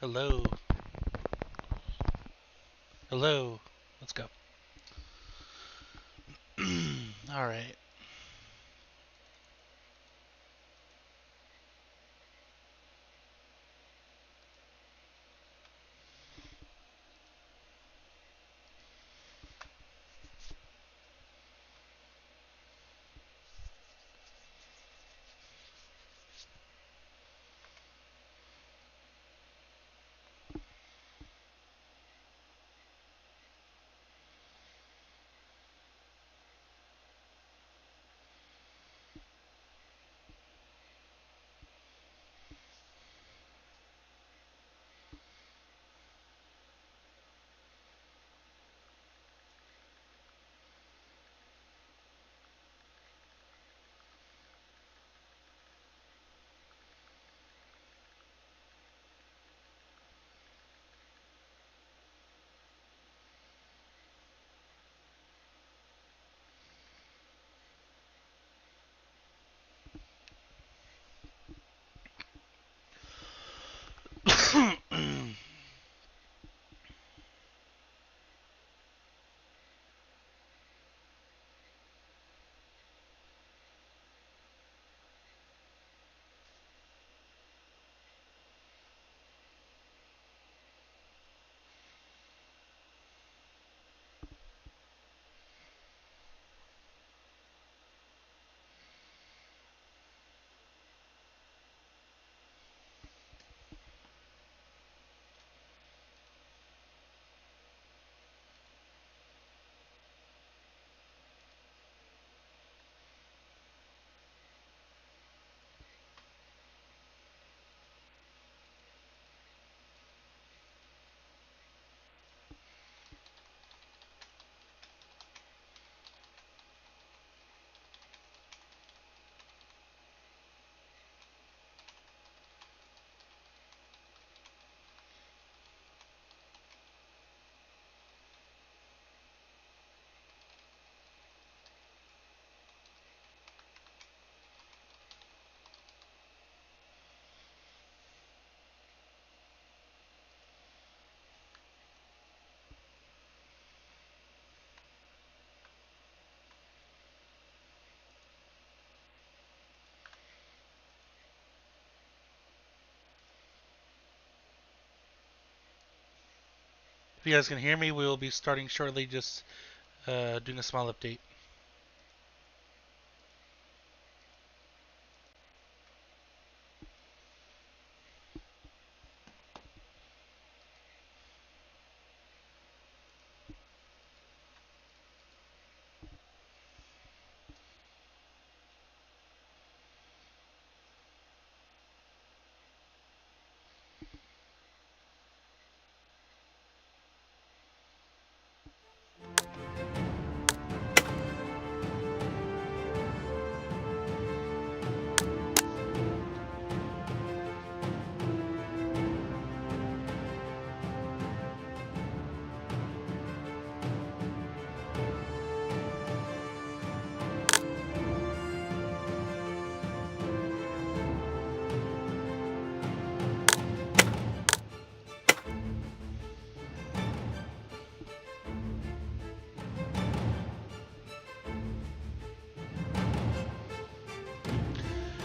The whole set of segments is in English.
Hello. Hello. Let's go. All right. If you guys can hear me, we will be starting shortly. Just doing a small update.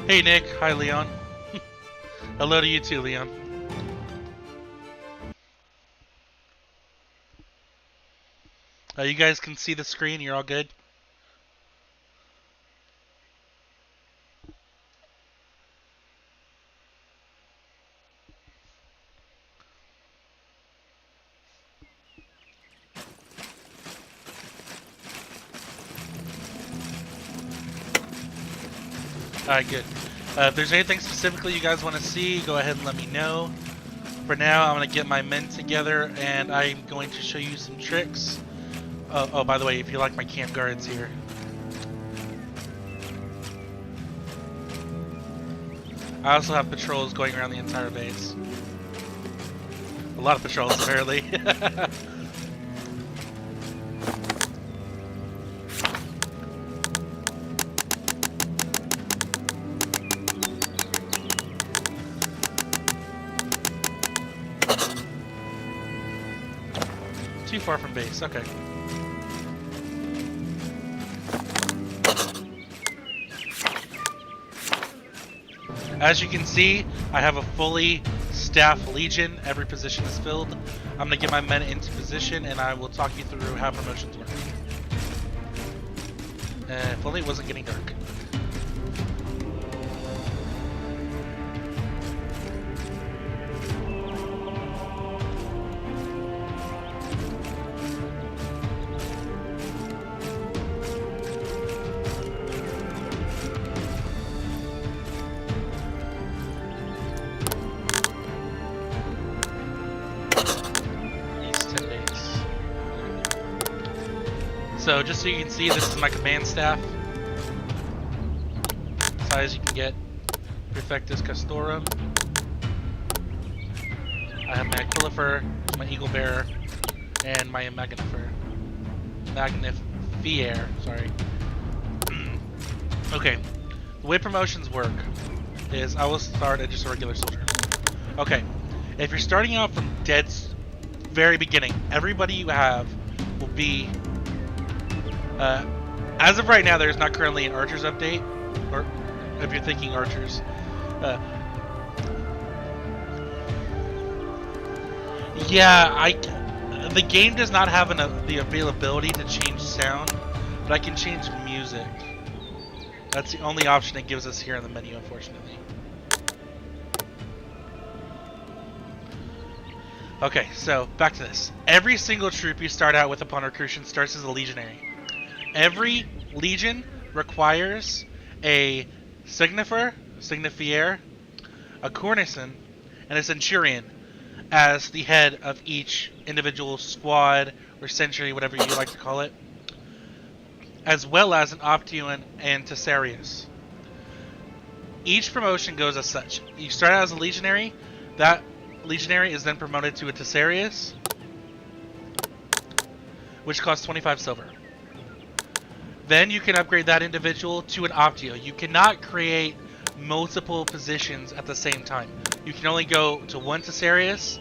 Hey, Nick. Hi, Leon. Hello to you too, Leon. You guys can see the screen. You're all good? All right, good. If there's anything specifically you guys want to see, go ahead and let me know. For now, I'm going to get my men together, and I'm going to show you some tricks. Oh, by the way, if you like my camp guards here. I also have patrols going around the entire base. A lot of patrols, apparently. too far from base. Okay. As you can see, I have a fully staffed legion. Every position is filled. I'm going to get my men into position, and I will talk you through how promotions work. If only it wasn't getting dark. So just so you can see, this is my command staff. As high as you can get. Prefectus Castorum. I have my Aquilifer, my Eagle Bearer, and my Magnifier. Sorry. Okay. The way promotions work is I will start at just a regular soldier. Okay. If you're starting out from very beginning, everybody you have will be as of right now, there's not currently an archers update, or if you're thinking archers. The game does not have the availability to change sound, but I can change music. That's the only option it gives us here in the menu, unfortunately. Okay, so back to this. Every single troop you start out with upon recruitment starts as a legionary. Every legion requires a signifier, a courtesan, and a centurion as the head of each individual squad or century, whatever you like to call it, as well as an optune and Tessarius. Each promotion goes as such. You start out as a legionary. That legionary is then promoted to a Tessarius, which costs 25 silver. Then you can upgrade that individual to an Optio. You cannot create multiple positions at the same time. You can only go to one Tessarius,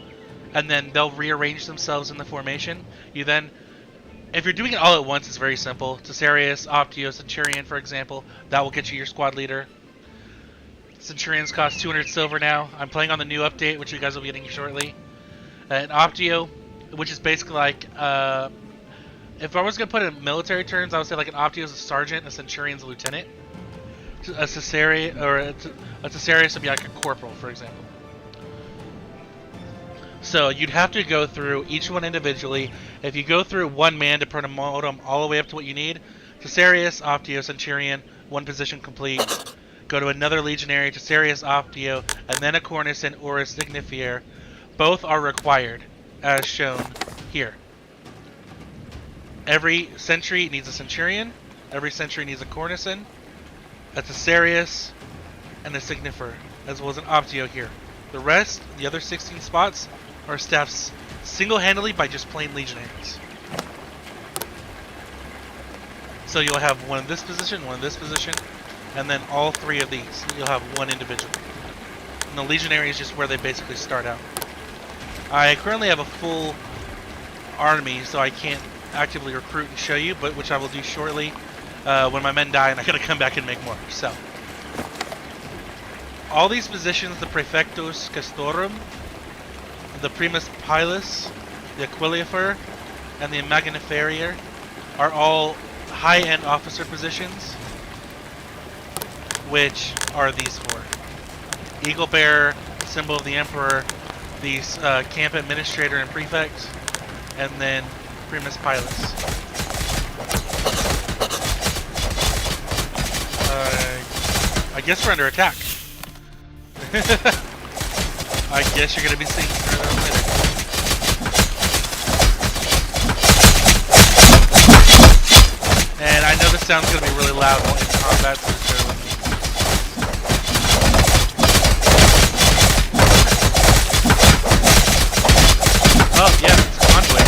and then they'll rearrange themselves in the formation. You then, if you're doing it all at once, it's very simple. Tessarius, Optio, Centurion, for example. That will get you your squad leader. Centurions cost 200 silver now. I'm playing on the new update, which you guys will be getting shortly. An Optio, which is basically like... if I was going to put it in military terms, I would say like an Optio is a sergeant, a Centurion's a lieutenant. A Tessarius would be like a corporal, for example. So you'd have to go through each one individually. If you go through one man to promote them all the way up to what you need, Tessarius, Optio, Centurion, one position complete. Go to another legionary, Tessarius, Optio, and then a courtesan or a signifier. Both are required, as shown here. Every century needs a Centurion, every century needs a courtesan, a Tessarius, and a signifier, as well as an Optio here. The rest, the other 16 spots, are staffed single-handedly by just plain legionaries. So you'll have one in this position, one in this position, and then all three of these, you'll have one individual. And the legionary is just where they basically start out. I currently have a full army, so I can't actively recruit and show you, but which I will do shortly when my men die and I gotta come back and make more. So all these positions, the Praefectus Castorum, the Primus Pilus, the Aquilifer, and the Magnifier, are all high-end officer positions, which are these four: Eagle Bearer, symbol of the Emperor, the Camp Administrator and Prefect, and then Primus Pilus. I guess we're under attack. I guess you're going to be seeing further later. And I know this sound's going to be really loud while in combat, so just bear with me. Oh, yeah, it's a convoy.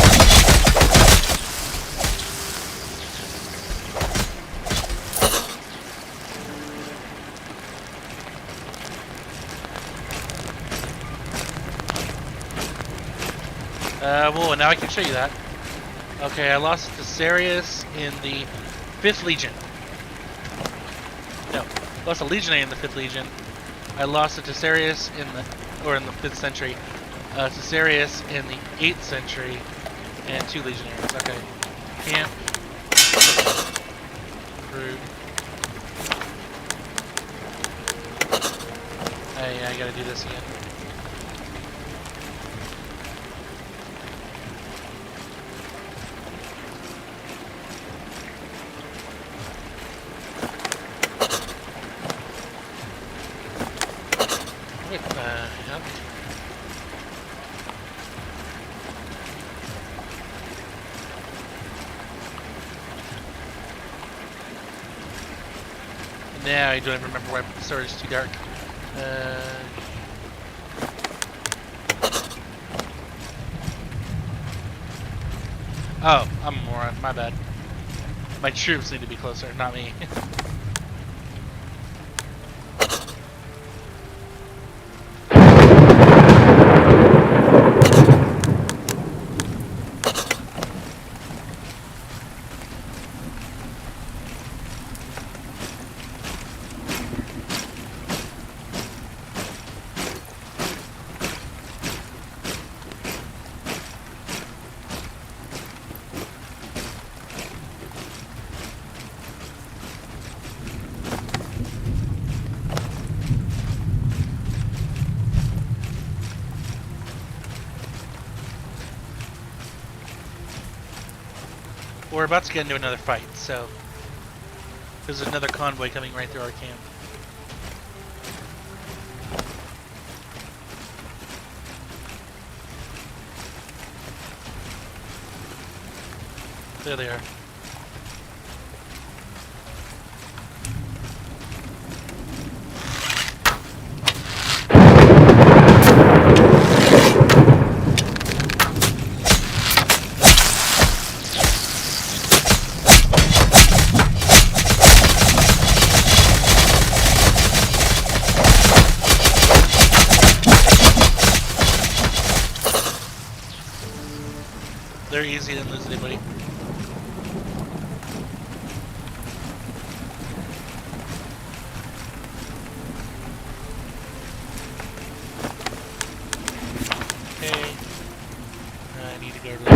Well, now I can show you that. Okay, I lost to Sarius in the 5th Legion. No, lost a Legionary in the 5th Legion. I lost it to Sarius in the 5th century. Caesarius in the 8th century, and 2 legionaries. Okay. Camp. Rude. Hey, I gotta do this again. Wait, yep. Now I don't even remember why the story is too dark. Oh, I'm a moron. My bad. My troops need to be closer, not me. We're about to get into another fight, so there's another convoy coming right through our camp. There they are. They're easy, didn't lose anybody. Okay. I need to go to the...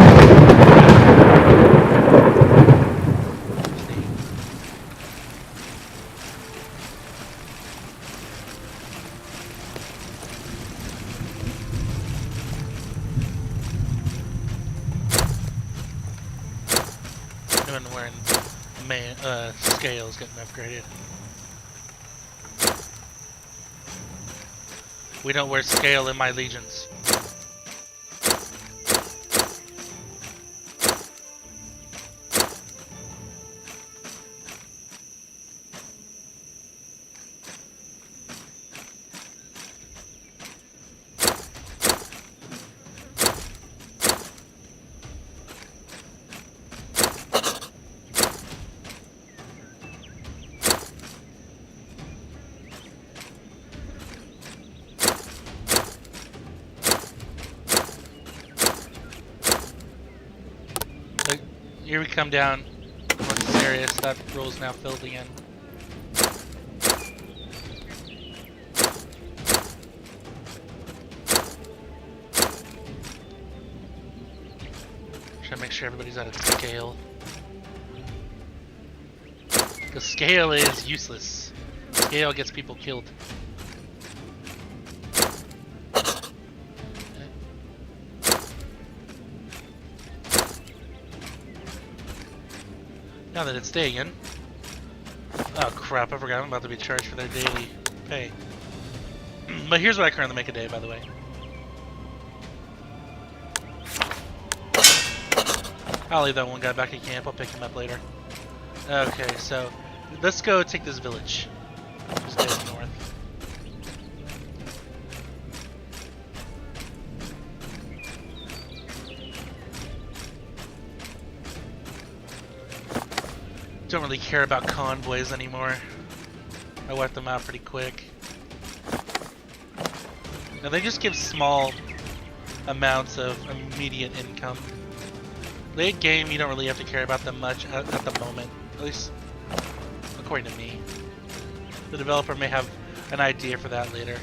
When scales getting upgraded. We don't wear scale in my legions. Here we come down. Once this area, that row is now filled again. Try to make sure everybody's at its scale. Because scale is useless. Scale gets people killed. Now that it's day again. Oh crap, I forgot I'm about to be charged for their daily pay. But here's what I currently make a day, by the way. I'll leave that one guy back at camp, I'll pick him up later. Okay, so let's go take this village. Just head north. Don't really care about convoys anymore. I wiped them out pretty quick. Now they just give small amounts of immediate income. Late game, you don't really have to care about them much at the moment, at least according to me. The developer may have an idea for that later.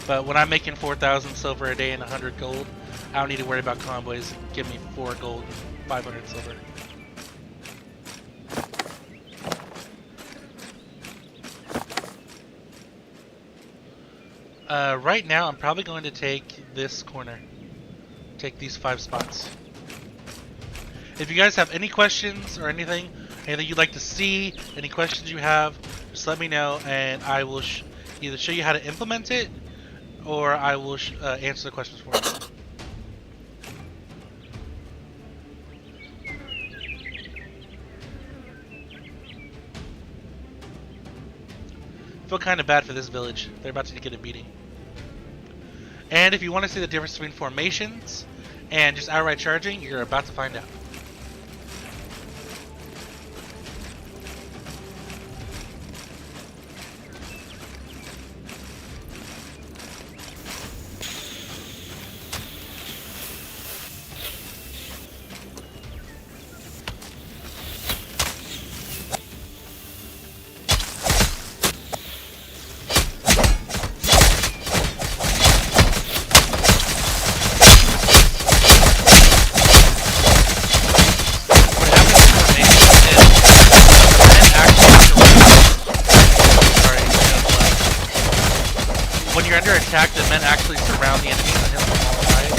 But when I'm making 4,000 silver a day and 100 gold, I don't need to worry about convoys. Give me 4 gold and 500 silver. Right now, I'm probably going to take this corner. Take these 5 spots. If you guys have any questions or anything you'd like to see, any questions you have, just let me know, and I will either show you how to implement it, or I will answer the questions for you. I feel kind of bad for this village. They're about to get a beating. And if you want to see the difference between formations and just outright charging, you're about to find out. When you're under attack, the men actually surround the enemies and hit them from all sides.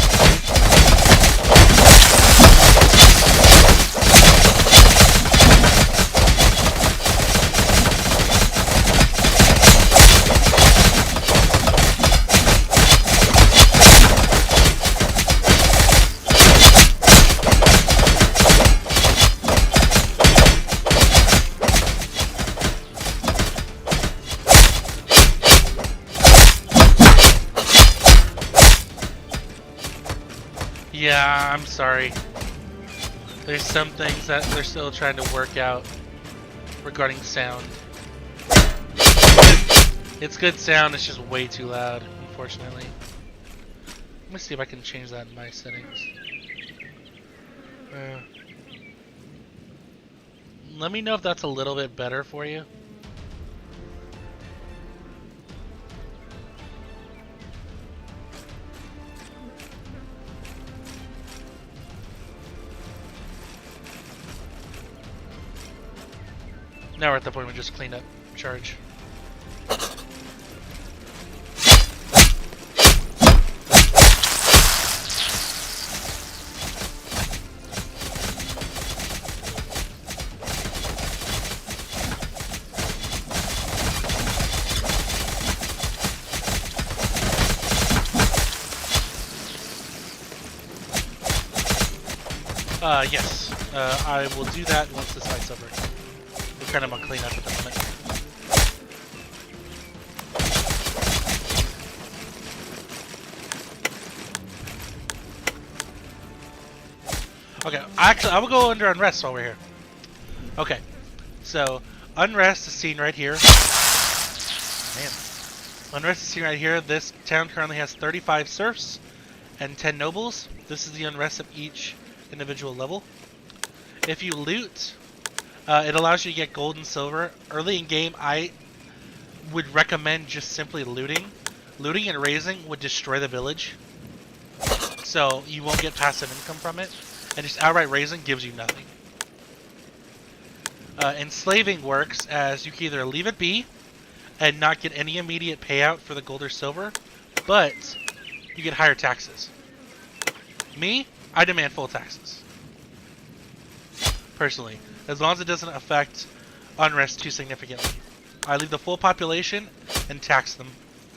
Yeah, I'm sorry. There's some things that they're still trying to work out regarding sound. It's good sound, it's just way too loud, unfortunately. Let me see if I can change that in my settings. Let me know if that's a little bit better for you. Now we're at the point where we just clean up charge. Yes. I will do that once this fight's over. We're kind of on clean up at the moment. Okay, actually, I will go under unrest while we're here. Okay, so unrest is seen right here. Man, unrest is seen right here. This town currently has 35 serfs and 10 nobles. This is the unrest of each individual level. If you loot, it allows you to get gold and silver. Early in game, I would recommend just simply looting. Looting and raising would destroy the village, so you won't get passive income from it. And just outright raising gives you nothing. Enslaving works as you can either leave it be and not get any immediate payout for the gold or silver, but you get higher taxes. Me, I demand full taxes. Personally, as long as it doesn't affect unrest too significantly. I leave the full population and tax them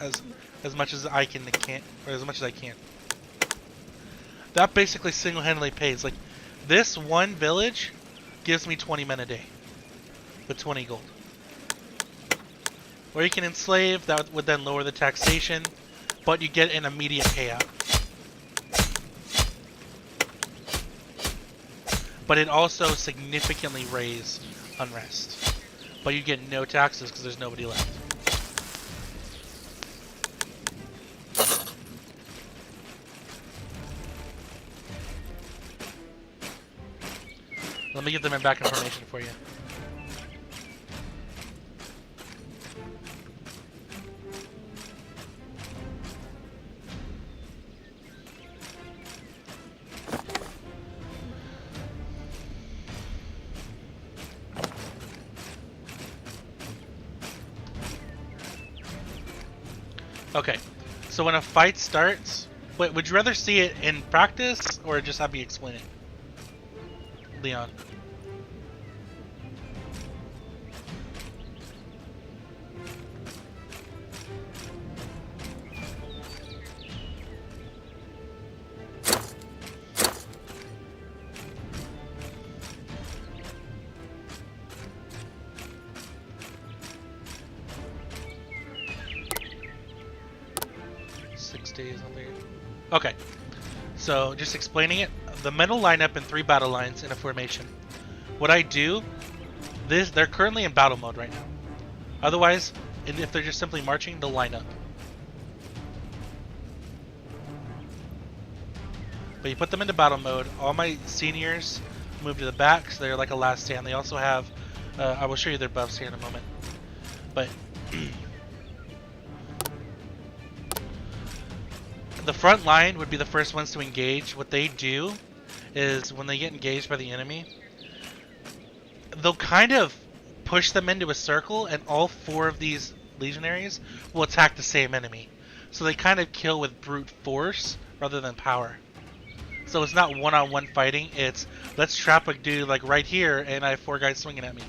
as much as I can, or as much as I can. That basically single-handedly pays. Like, this one village gives me 20 men a day with 20 gold. Or you can enslave, that would then lower the taxation, but you get an immediate payout. But it also significantly raises unrest. But you get no taxes because there's nobody left. Let me get them in back information for you. Okay, so when a fight starts, wait, would you rather see it in practice or just have me explain it? Leon. Days on there. Okay, so just explaining it. The men will line up in 3 battle lines in a formation. What I do, they're currently in battle mode right now. Otherwise, if they're just simply marching, they'll line up. But you put them into battle mode. All my seniors move to the back, so they're like a last stand. They also have, I will show you their buffs here in a moment. But the front line would be the first ones to engage. What they do is when they get engaged by the enemy, they'll kind of push them into a circle, and all 4 of these legionaries will attack the same enemy. So they kind of kill with brute force rather than power. So it's not one-on-one fighting, it's let's trap a dude like right here and I have 4 guys swinging at me.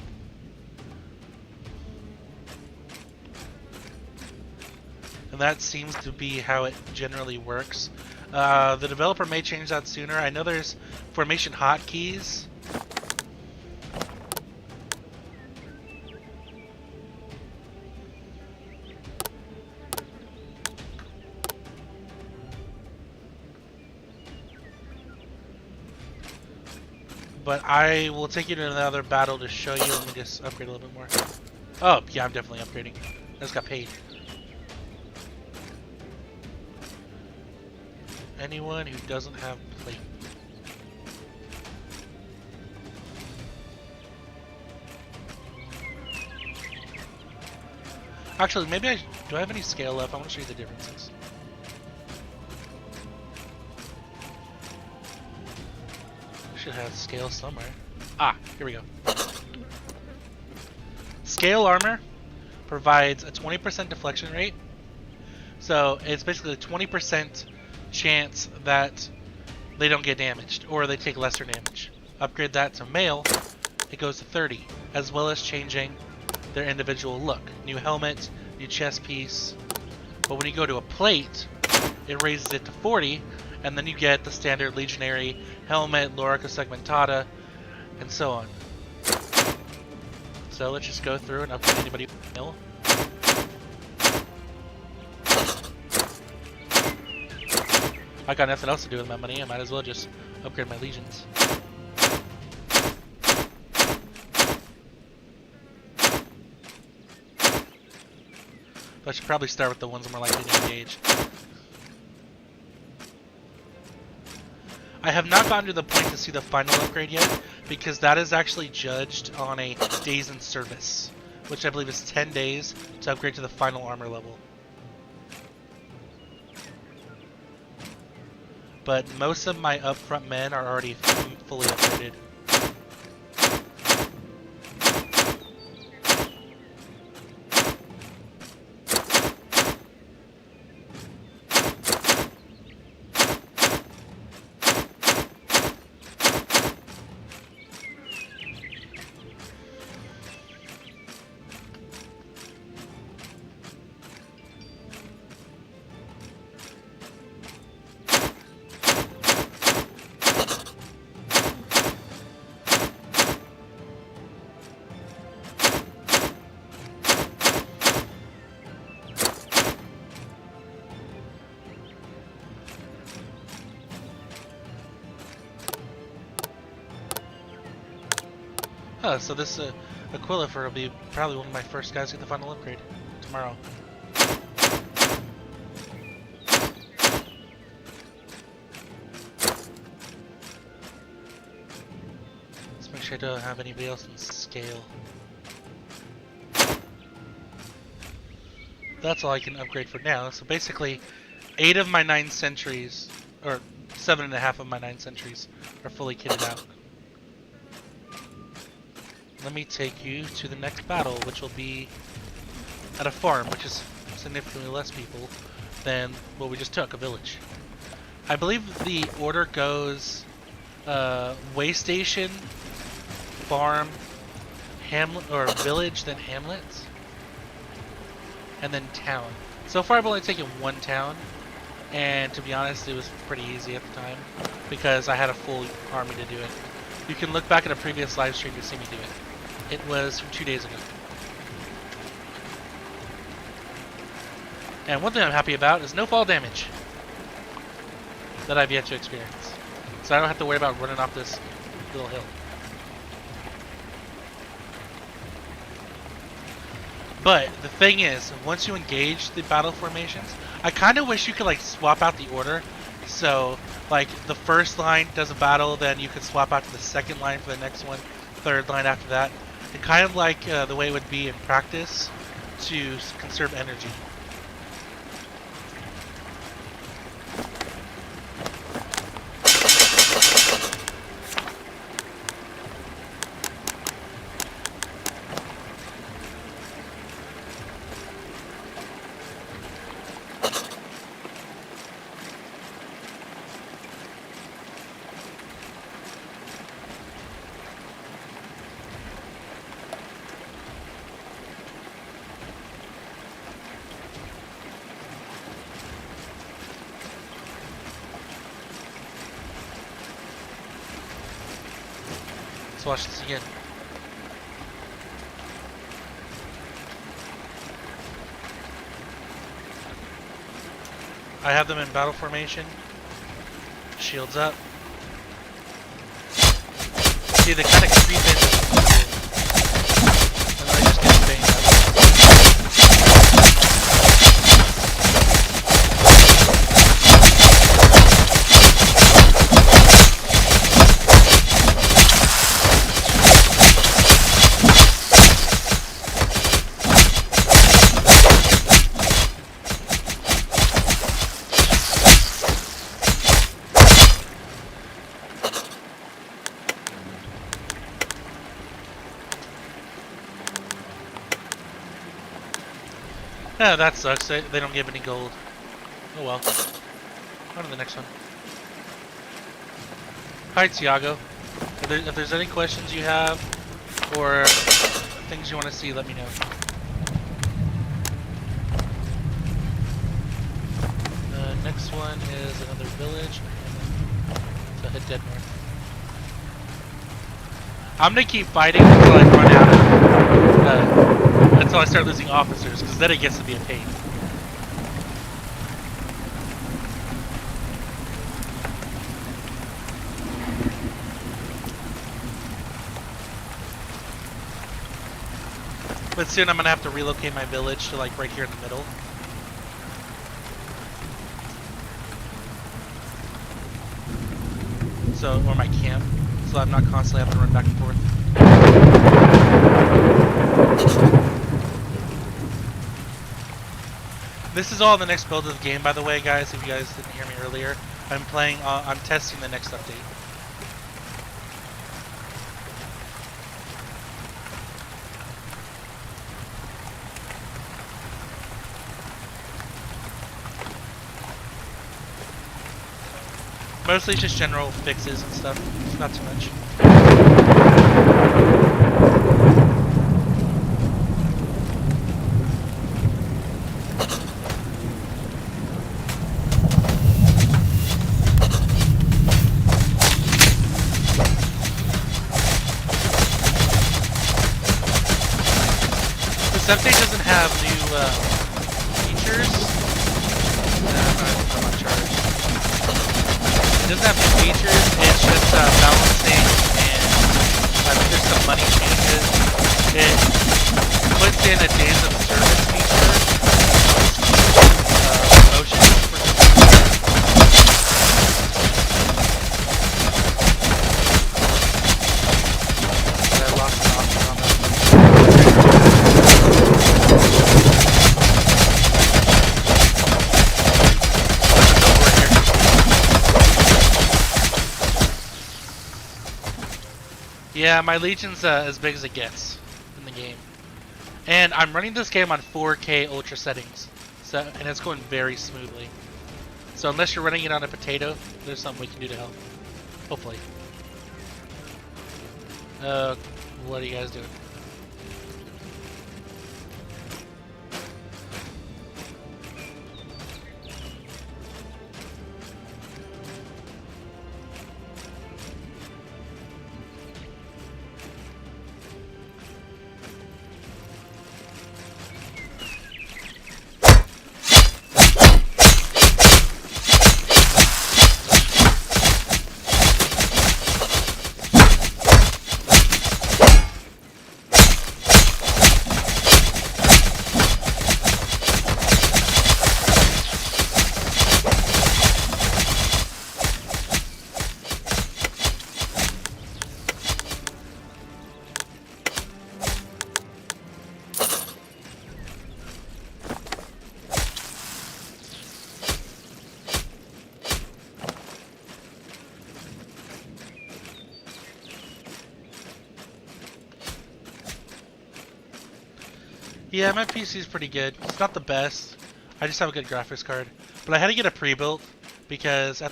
And that seems to be how it generally works. The developer may change that sooner. I know there's formation hotkeys. But I will take you to another battle to show you. Let me just upgrade a little bit more. Oh, yeah, I'm definitely upgrading. I just got paid. Anyone who doesn't have plate. Actually, maybe do I have any scale left? I want to show you the differences. I should have scale somewhere. Ah, here we go. Scale armor provides a 20% deflection rate. So it's basically a 20% chance that they don't get damaged or they take lesser damage. Upgrade that to mail, it goes to 30, as well as changing their individual look. New helmet, new chest piece. But when you go to a plate, it raises it to 40, and then you get the standard legionary helmet, Lorica segmentata, and so on. So let's just go through and upgrade anybody with mail. I got nothing else to do with my money, I might as well just upgrade my legions. I should probably start with the ones more likely to engage. I have not gotten to the point to see the final upgrade yet, because that is actually judged on a days in service, which I believe is 10 days to upgrade to the final armor level. But most of my upfront men are already fully upgraded. So this Aquilifer will be probably one of my first guys to get the final upgrade tomorrow. Let's make wish I don't have anybody else in scale. That's all I can upgrade for now. So basically, 8 of my 9 sentries, or 7.5 of my 9 sentries, are fully kitted out. Let me take you to the next battle, which will be at a farm, which is significantly less people than what we just took, a village. I believe the order goes way station, farm, hamlet, or village, then hamlet, and then town. So far I've only taken 1 town, and to be honest it was pretty easy at the time because I had a full army to do it. You can look back at a previous live stream to see me do it. It was from 2 days ago. And one thing I'm happy about is no fall damage that I've yet to experience. So I don't have to worry about running off this little hill. But the thing is, once you engage the battle formations, I kind of wish you could like swap out the order. So like the first line does a battle, then you could swap out to the second line for the next one, third line after that. And kind of like the way it would be in practice to conserve energy. Let's watch this again. I have them in battle formation. Shields up. See, they kind of creep in. And I just get banged up. Yeah, that sucks. They don't give any gold. Oh well. On to the next one. Hi, Tiago. If there's any questions you have, or things you want to see, let me know. Next one is another village. So head dead north. I'm gonna keep fighting until I run out of... until I start losing officers, because then it gets to be a pain. But soon I'm gonna have to relocate my village to like right here in the middle. So, or my camp, so I'm not constantly having to run back and forth. This is all the next build of the game, by the way, guys. If you guys didn't hear me earlier, I'm testing the next update. Mostly just general fixes and stuff, not too much. This update doesn't have new features. I'm not charged. It doesn't have new features, it's just balancing, and I think there's some money changes. It puts in a days of service feature, promotions for some reason. Yeah, my Legion's as big as it gets in the game. And I'm running this game on 4K ultra settings, so and it's going very smoothly. So unless you're running it on a potato, there's something we can do to help. Hopefully. What are you guys doing? Yeah, my PC is pretty good. It's not the best. I just have a good graphics card. But I had to get a pre-built because at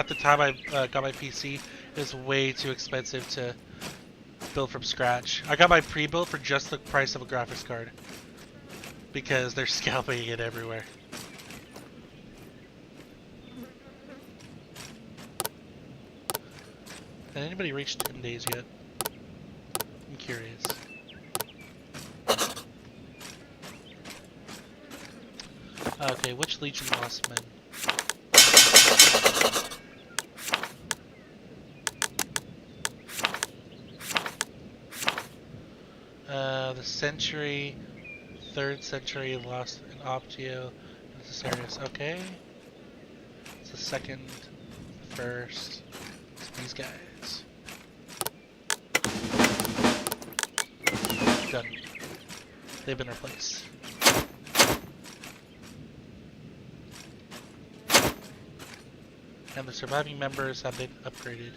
the time I got my PC, it was way too expensive to build from scratch. I got my pre-built for just the price of a graphics card because they're scalping it everywhere. Has anybody reached 10 days yet? I'm curious. Okay, which Legion lost men? The Century, 3rd Century lost an Optio, Necessarius. Okay. It's the 2nd, 1st. It's these guys. Done. They've been replaced. And the surviving members have been upgraded.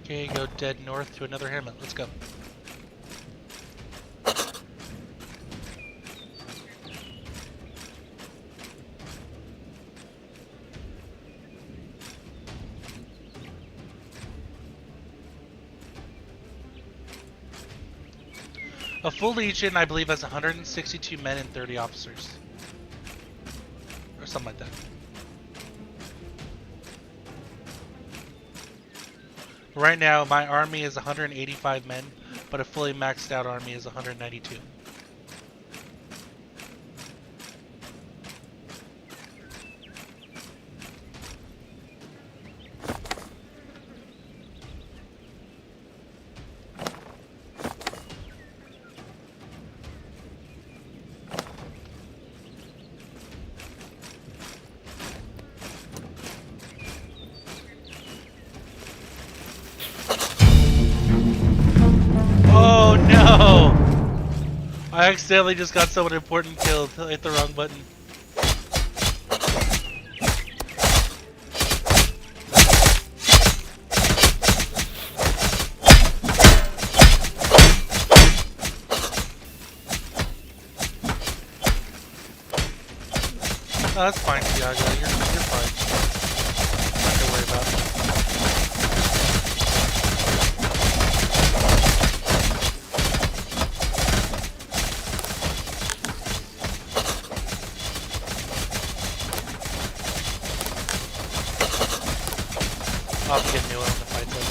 Okay, go dead north to another hamlet. Let's go. A full Legion, I believe, has 162 men and 30 officers. Or something like that. Right now, my army is 185 men, but a fully maxed out army is 192. Oh no! I accidentally just got someone important killed. I hit the wrong button. Oh, that's fine, Tiago. You're fine. Nothing to worry about. I'll have to get new one when the fight's over.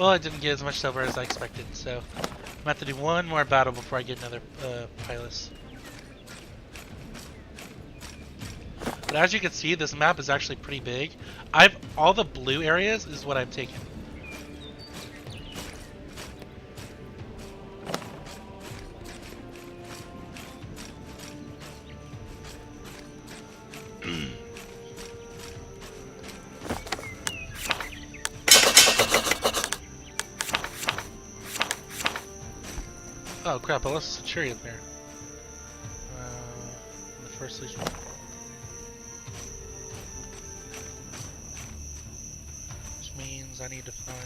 Well, I didn't get as much silver as I expected, so I'm gonna have to do one more battle before I get another Pilus. But as you can see, this map is actually pretty big. All the blue areas is what I've taken. Oh crap, I lost a Centurion there. In the first Legion. Which means I need to find...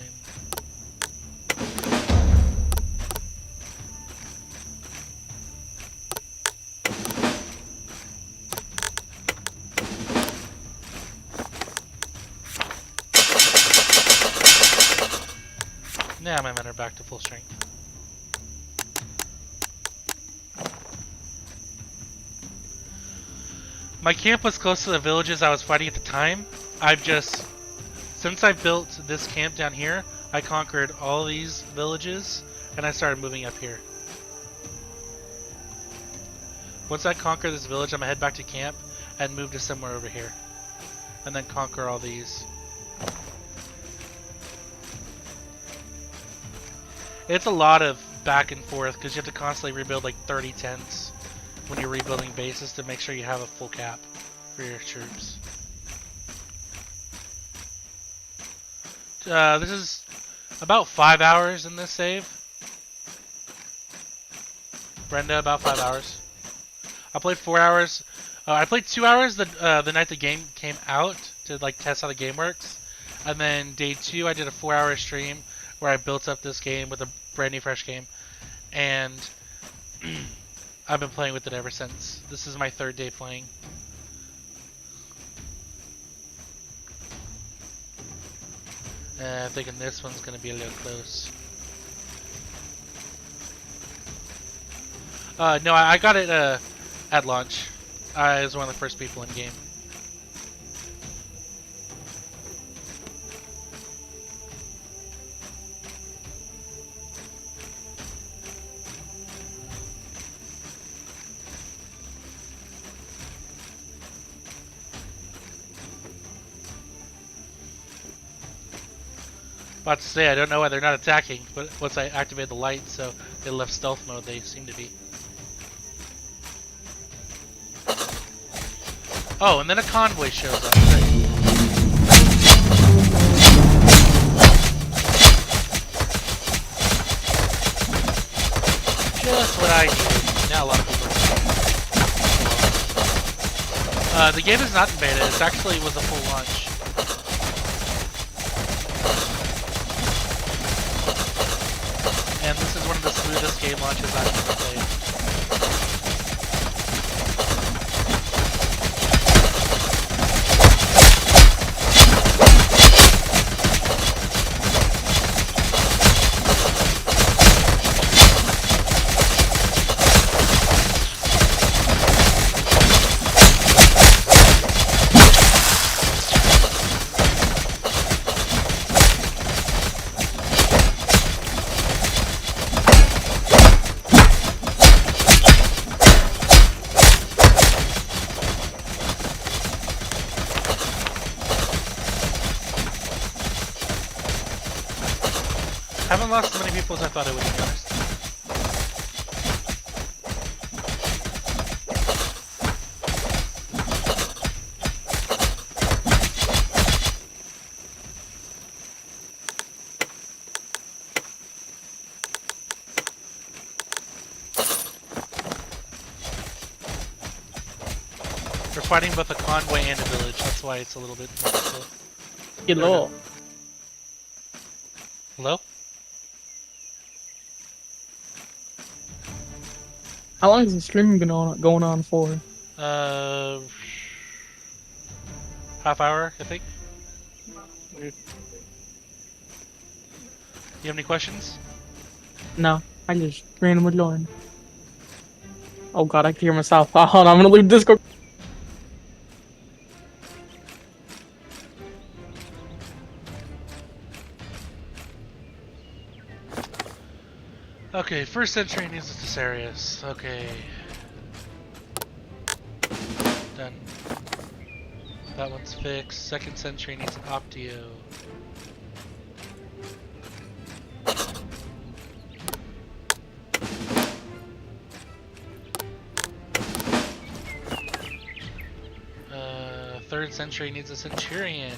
Now my men are back to full strength. My camp was close to the villages I was fighting at the time. Since I built this camp down here, I conquered all these villages and I started moving up here. Once I conquer this village, I'm gonna head back to camp and move to somewhere over here. And then conquer all these. It's a lot of back and forth because you have to constantly rebuild like 30 tents when you're rebuilding bases to make sure you have a full cap for your troops. This is about 5 hours in this save. Brenda, about 5 hours. I played 4 hours. I played 2 hours the night the game came out to like test how the game works, and then day 2 I did a 4-hour stream where I built up this game with a brand new fresh game, and I've been playing with it ever since. This is my 3rd day playing. I'm thinking this one's gonna be a little close. No, I got it at launch. I was one of the first people in game. About to say, I don't know why they're not attacking, but once I activated the light, so they left stealth mode, they seem to be. Oh, and then a convoy shows up. Great. Just what I needed. Now a lot of people are... the game is not in beta, it actually was a full launch. And this is one of the smoothest game launches I've ever played. I haven't lost as many people as I thought I would, to be honest. We're fighting both a convoy and a village, that's why it's a little bit more difficult. Hello. Hello? How long is the stream going on for? Half hour, I think. Weird. You have any questions? No, I just randomly joined. Oh god, I can hear myself. Oh, hold on, I'm gonna leave Discord. Okay, first century needs a Caesarius. Okay. Done. That one's fixed. Second century needs an Optio. Third century needs a Centurion.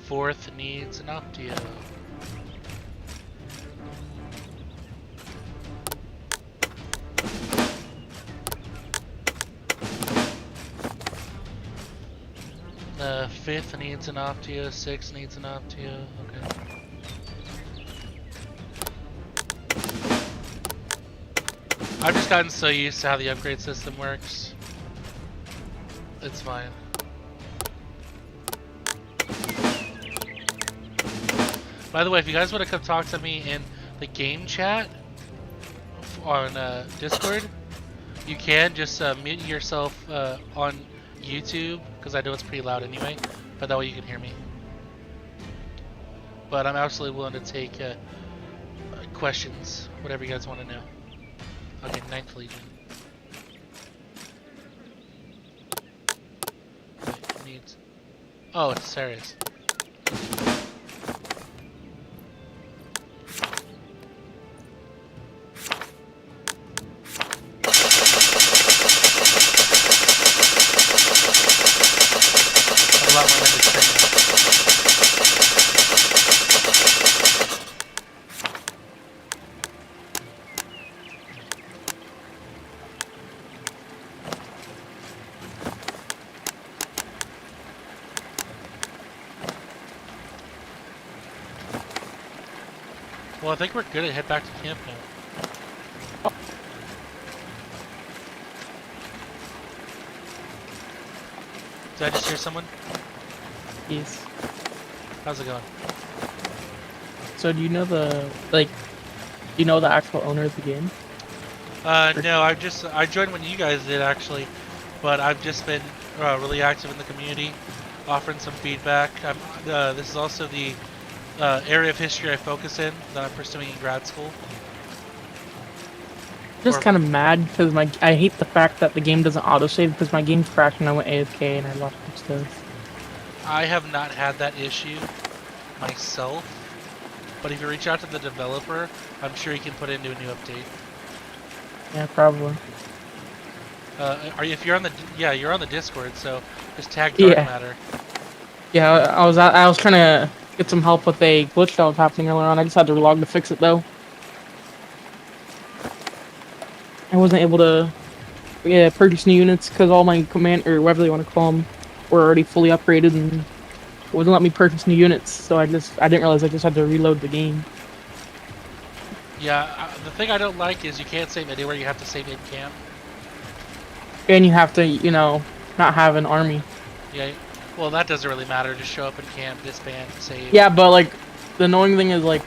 Fourth needs an Optio. Fifth needs an Optio, sixth needs an Optio, okay. I've just gotten so used to how the upgrade system works. It's fine. By the way, if you guys want to come talk to me in the game chat on Discord, you can just mute yourself on YouTube, because I know it's pretty loud anyway, but that way you can hear me. But I'm absolutely willing to take questions, whatever you guys want to know. Okay, 9th Legion. Wait, needs... Oh, it's serious. Well, I think we're good to head back to camp now. Did I just hear someone? Yes. How's it going? So do you know the actual owner of the game? No, I joined when you guys did actually, but I've just been really active in the community, offering some feedback. This is also the area of history I focus in that I'm pursuing in grad school. Just kind of mad because I hate the fact that the game doesn't autosave because my game's crashed and I went AFK and I lost some stuff. I have not had that issue myself, but if you reach out to the developer, I'm sure he can put it into a new update. Yeah, probably. If you're on the you're on the Discord, so just tag Dark Matter. Yeah, I was trying to get some help with a glitch that was happening earlier on. I just had to relog to fix it though. I wasn't able to purchase new units because all my command or whatever they want to call them were already fully upgraded and it wasn't letting me purchase new units. So I didn't realize I just had to reload the game. Yeah, the thing I don't like is you can't save anywhere. You have to save in camp. And you have to, not have an army. Yeah. Well, that doesn't really matter. Just show up in camp, disband, save. Yeah, but like the annoying thing is like,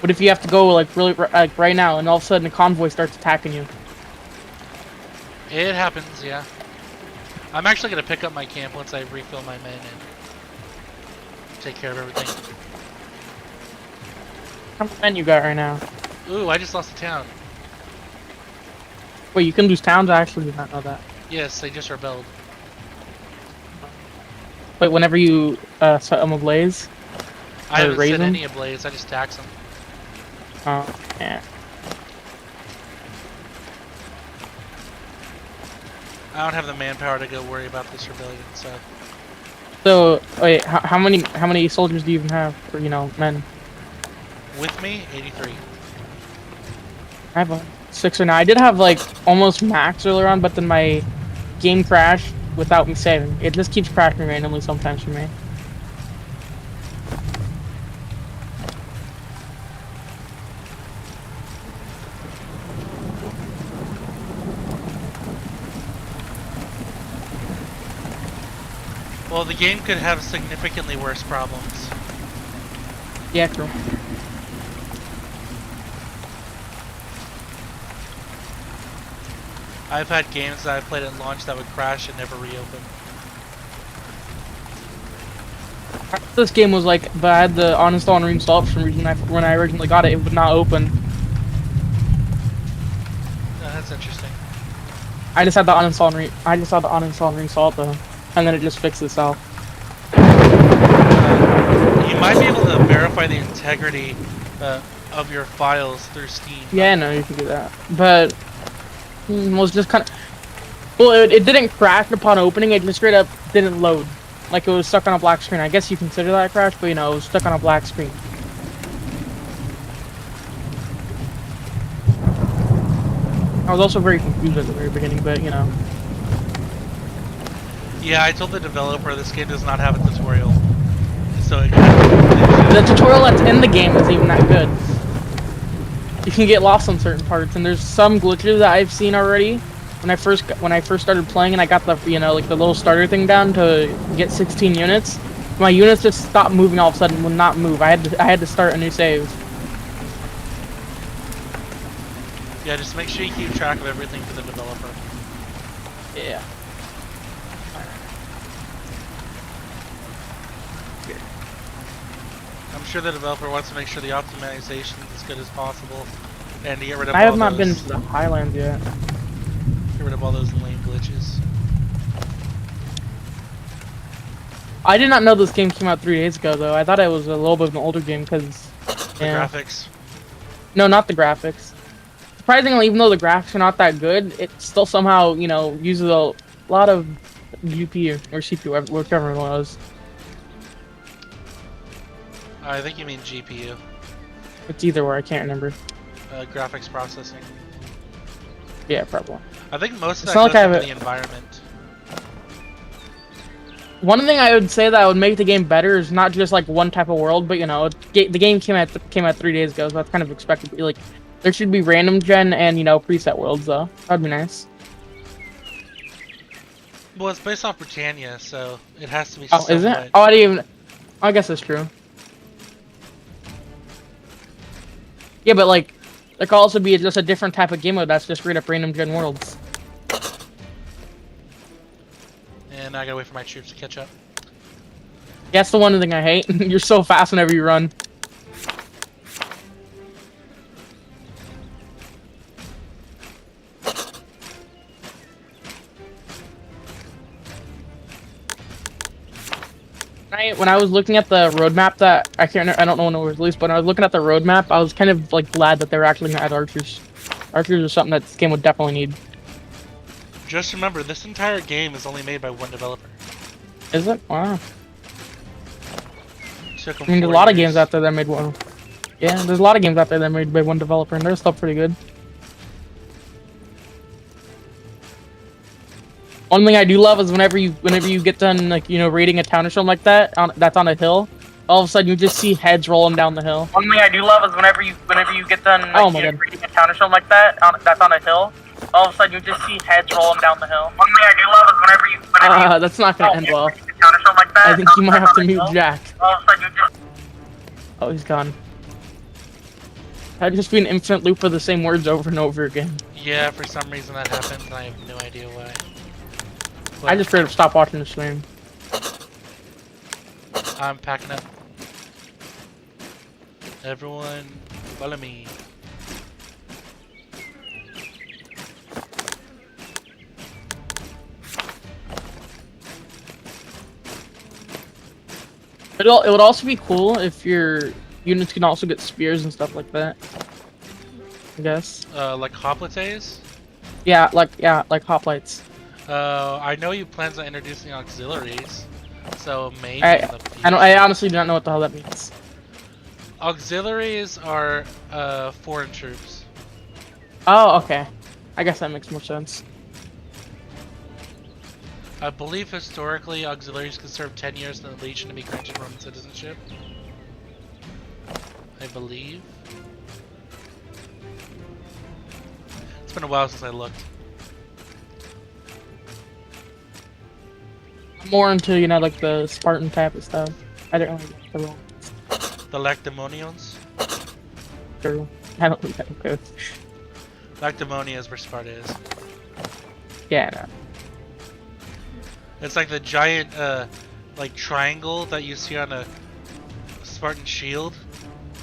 what if you have to go like really like right now, and all of a sudden a convoy starts attacking you? It happens, yeah. I'm actually gonna pick up my camp once I refill my men and take care of everything. How many men you got right now? Ooh, I just lost a town. Wait, you can lose towns? I actually did not know that. Yes, they just rebelled. Wait, whenever you set them ablaze? I haven't set any ablaze, I just tax them. Oh, yeah. I don't have the manpower to go worry about this rebellion, so... So, wait, how many soldiers do you even have? Or, men? With me, 83. I have 6 or 9. I did have, like, almost max earlier on, but then my game crashed without me saving. It just keeps crashing randomly sometimes for me. Well, the game could have significantly worse problems. Yeah, true. I've had games that I played at launch that would crash and never reopen. This game was like, but I had the uninstall and reinstall for some reason. When I originally got it, it would not open. Oh, that's interesting. I just had the uninstall and reinstall it though, and then it just fixed itself. You might be able to verify the integrity of your files through Steam. Yeah, no, you can do that, but it was just kind of. Well, it didn't crash upon opening. It just straight up didn't load. Like it was stuck on a black screen. I guess you consider that a crash, but you know, it was stuck on a black screen. I was also very confused at the very beginning, but you know. Yeah, I told the developer this game does not have a tutorial, so it the tutorial that's in the game isn't even that good. You can get lost on certain parts, and there's some glitches that I've seen already. When I first started playing, and I got the like the little starter thing down to get 16 units, my units just stopped moving all of a sudden, would not move. I had to start a new save. Yeah, just make sure you keep track of everything for the developer. Yeah. I'm sure the developer wants to make sure the optimization is as good as possible, and to get rid of. I have not been to the Highlands yet. Get rid of all those lame glitches. I did not know this game came out 3 days ago, though. I thought it was a little bit of an older game because the graphics. No, not the graphics. Surprisingly, even though the graphics are not that good, it still somehow, you know, uses a lot of GPU or CPU, whichever one it was. I think you mean GPU. It's either or, I can't remember. Graphics processing. Yeah, probably. I think most of It's that not goes like into the environment. One thing I would say that would make the game better is not just like one type of world, but you know, the game came out 3 days ago, so that's kind of expected. Like, there should be random gen and you know preset worlds though. That'd be nice. Well, it's based off Britannia, so it has to be. Oh, is it? Oh, I didn't even. I guess that's true. Yeah, but like, there could also be just a different type of game mode that's just straight up random gen worlds. And I gotta wait for my troops to catch up. That's the one thing I hate. You're so fast whenever you run. When I was looking at the roadmap that I don't know when it was released, but when I was looking at the roadmap, I was kind of like glad that they were actually gonna add archers. Archers are something that this game would definitely need. Just remember, this entire game is only made by one developer. Is it? Wow. Took them I mean, there's a lot of games out there that made one. Yeah, there's a lot of games out there that made by one developer, and they're still pretty good. One thing I do love is whenever you get done, like, you know, raiding a town or something like that, that's on a hill, all of a sudden you just see heads rolling down the hill. One thing I do love is whenever you get done, like, raiding a town or something like that, that's on a hill, all of a sudden you just see heads rolling down the hill. One thing I do love is whenever you that's not gonna end well. I think you might have to mute Jack. All of a sudden you just... Oh, he's gone. That'd just be an infinite loop of the same words over and over again. Yeah, for some reason that happens, and I have no idea why. But I just straight up stopped watching the stream. I'm packing up. Everyone, follow me. It would also be cool if your units can also get spears and stuff like that. I guess. Like hoplites? Yeah, like hoplites. I know you plans on introducing auxiliaries, so maybe. I honestly do not know what the hell that means. Auxiliaries are foreign troops. Oh, okay. I guess that makes more sense. I believe historically auxiliaries can serve 10 years in the Legion to be granted Roman citizenship. I believe. It's been a while since I looked. I'm more into, you know, like the Spartan type of stuff. I don't really like the Romans. The Lacedemonians? True. I don't think that good. Lacedemonians is where Sparta is. Yeah, no. It's like the giant, like triangle that you see on a Spartan shield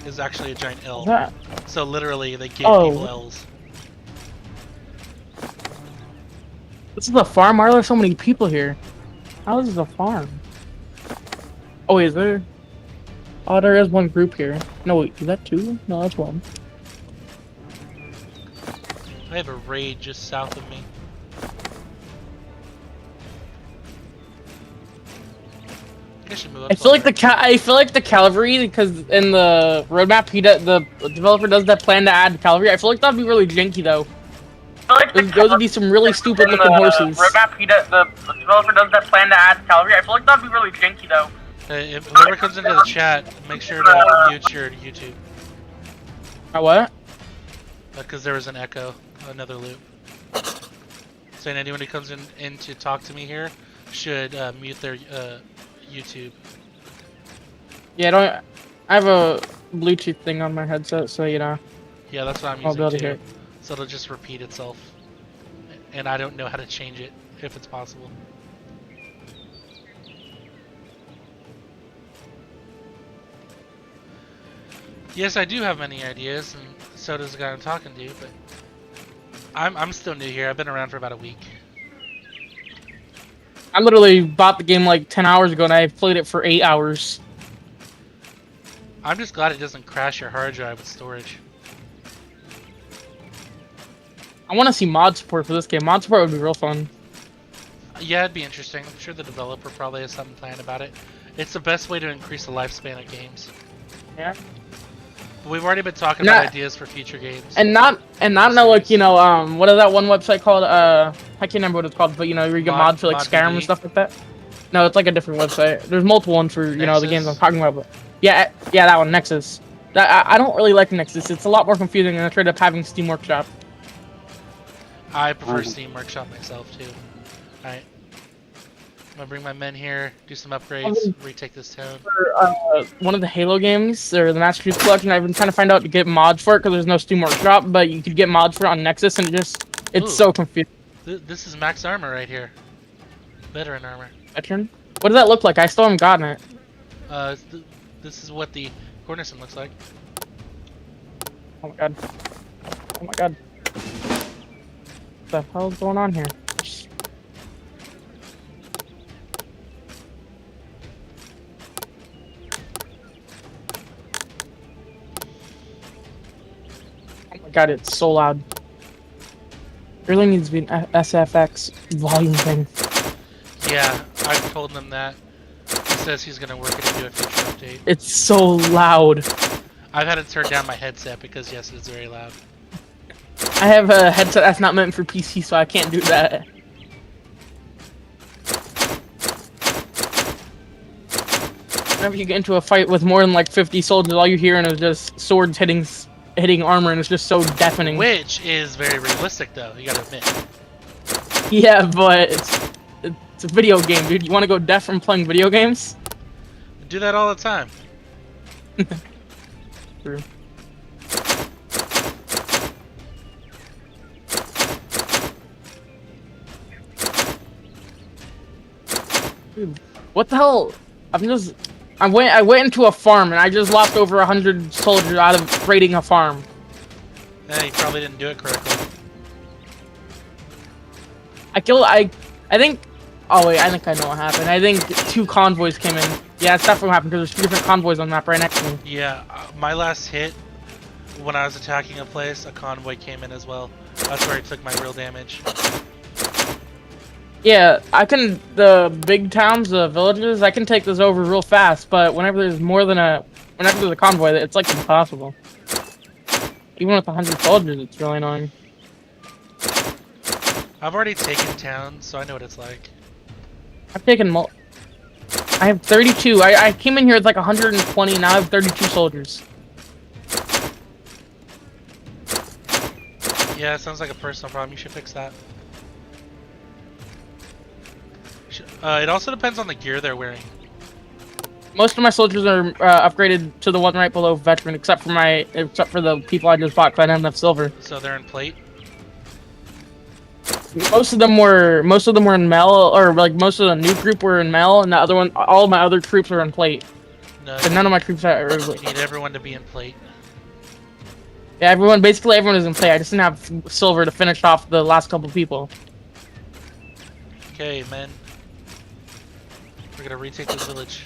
is actually a giant L. So literally, they gave people L's. This is a farm? Why are there so many people here? How is this a farm? Oh, wait, is there? Oh, there is one group here. No, wait, is that two? No, that's one. I have a raid just south of me. I should move up. I feel like the cavalry, because in the roadmap, the developer does that plan to add cavalry. I feel like that'd be really janky though. Those would be some really stupid looking horses. Roadmap, the developer does that plan to add cavalry. I feel like that'd be really janky though. Hey, if whoever comes into the chat, make sure to mute your YouTube. What? Because there was an echo, another loop. Saying anyone who comes in to talk to me here should mute their YouTube. Yeah, I have a Bluetooth thing on my headset, so you know. Yeah, that's what I'm I'll be able using to hear too. it. So it'll just repeat itself. And I don't know how to change it, if it's possible. Yes, I do have many ideas, and so does the guy I'm talking to, but I'm still new here. I've been around for about a week. I literally bought the game like 10 hours ago, and I've played it for 8 hours. I'm just glad it doesn't crash your hard drive with storage. I want to see mod support for this game. Mod support would be real fun. Yeah, it'd be interesting. I'm sure the developer probably has something planned about it. It's the best way to increase the lifespan of games. Yeah. We've already been talking about ideas for future games. And not like, you know, what is that one website called? I can't remember what it's called, but you know, where you get mods for like Skyrim and stuff like that. No, it's like a different website. There's multiple ones for, you know, the games I'm talking about. But yeah, that one, Nexus. I don't really like Nexus. It's a lot more confusing than I tried up having Steam Workshop. I prefer Steam Workshop myself too. Alright. I'm gonna bring my men here, do some upgrades, retake this town. For one of the Halo games, or the Master Chief Collection, I've been trying to find out to get mods for it because there's no Steam Workshop, but you could get mods for it on Nexus, and it's so confusing. This is max armor right here. Veteran armor. Veteran? What does that look like? I still haven't gotten it. This is what the Cornerson looks like. Oh my god. Oh my god. What the hell is going on here? Oh my god, it's so loud. Really needs to be an SFX volume thing. Yeah, I've told him that. He says he's gonna work it into a future update. It's so loud. I've had to turn down my headset because yes, it's very loud. I have a headset that's not meant for PC, so I can't do that. Whenever you get into a fight with more than like 50 soldiers, all you hear is just swords hitting armor, and it's just so deafening. Which is very realistic, though. You gotta admit. Yeah, but it's a video game, dude. You want to go deaf from playing video games? I do that all the time. True. Dude, what the hell? I went into a farm and I just lost over 100 soldiers out of raiding a farm. Yeah, you probably didn't do it correctly. I think. Oh wait, I think I know what happened. I think 2 convoys came in. Yeah, it's definitely what happened because there's 2 different convoys on the map right next to me. Yeah, my last hit when I was attacking a place, a convoy came in as well. That's where I took my real damage. Yeah, the big towns, the villages, I can take those over real fast, but whenever there's a convoy, it's like impossible. Even with 100 soldiers, it's really annoying. I've already taken towns, so I know what it's like. I've taken I have 32. I came in here with like 120, now I have 32 soldiers. Yeah, it sounds like a personal problem. You should fix that. It also depends on the gear they're wearing. Most of my soldiers are upgraded to the one right below veteran, except for the people I just bought because I didn't have enough silver. So they're in plate? most of them were in Mel, or like most of the new group were in Mel, and the other one, all of my other troops were in plate. No, But none of my troops are. you need everyone to be in plate. Yeah, basically everyone is in plate. I just didn't have silver to finish off the last couple people. Okay, men. We're gonna retake this village.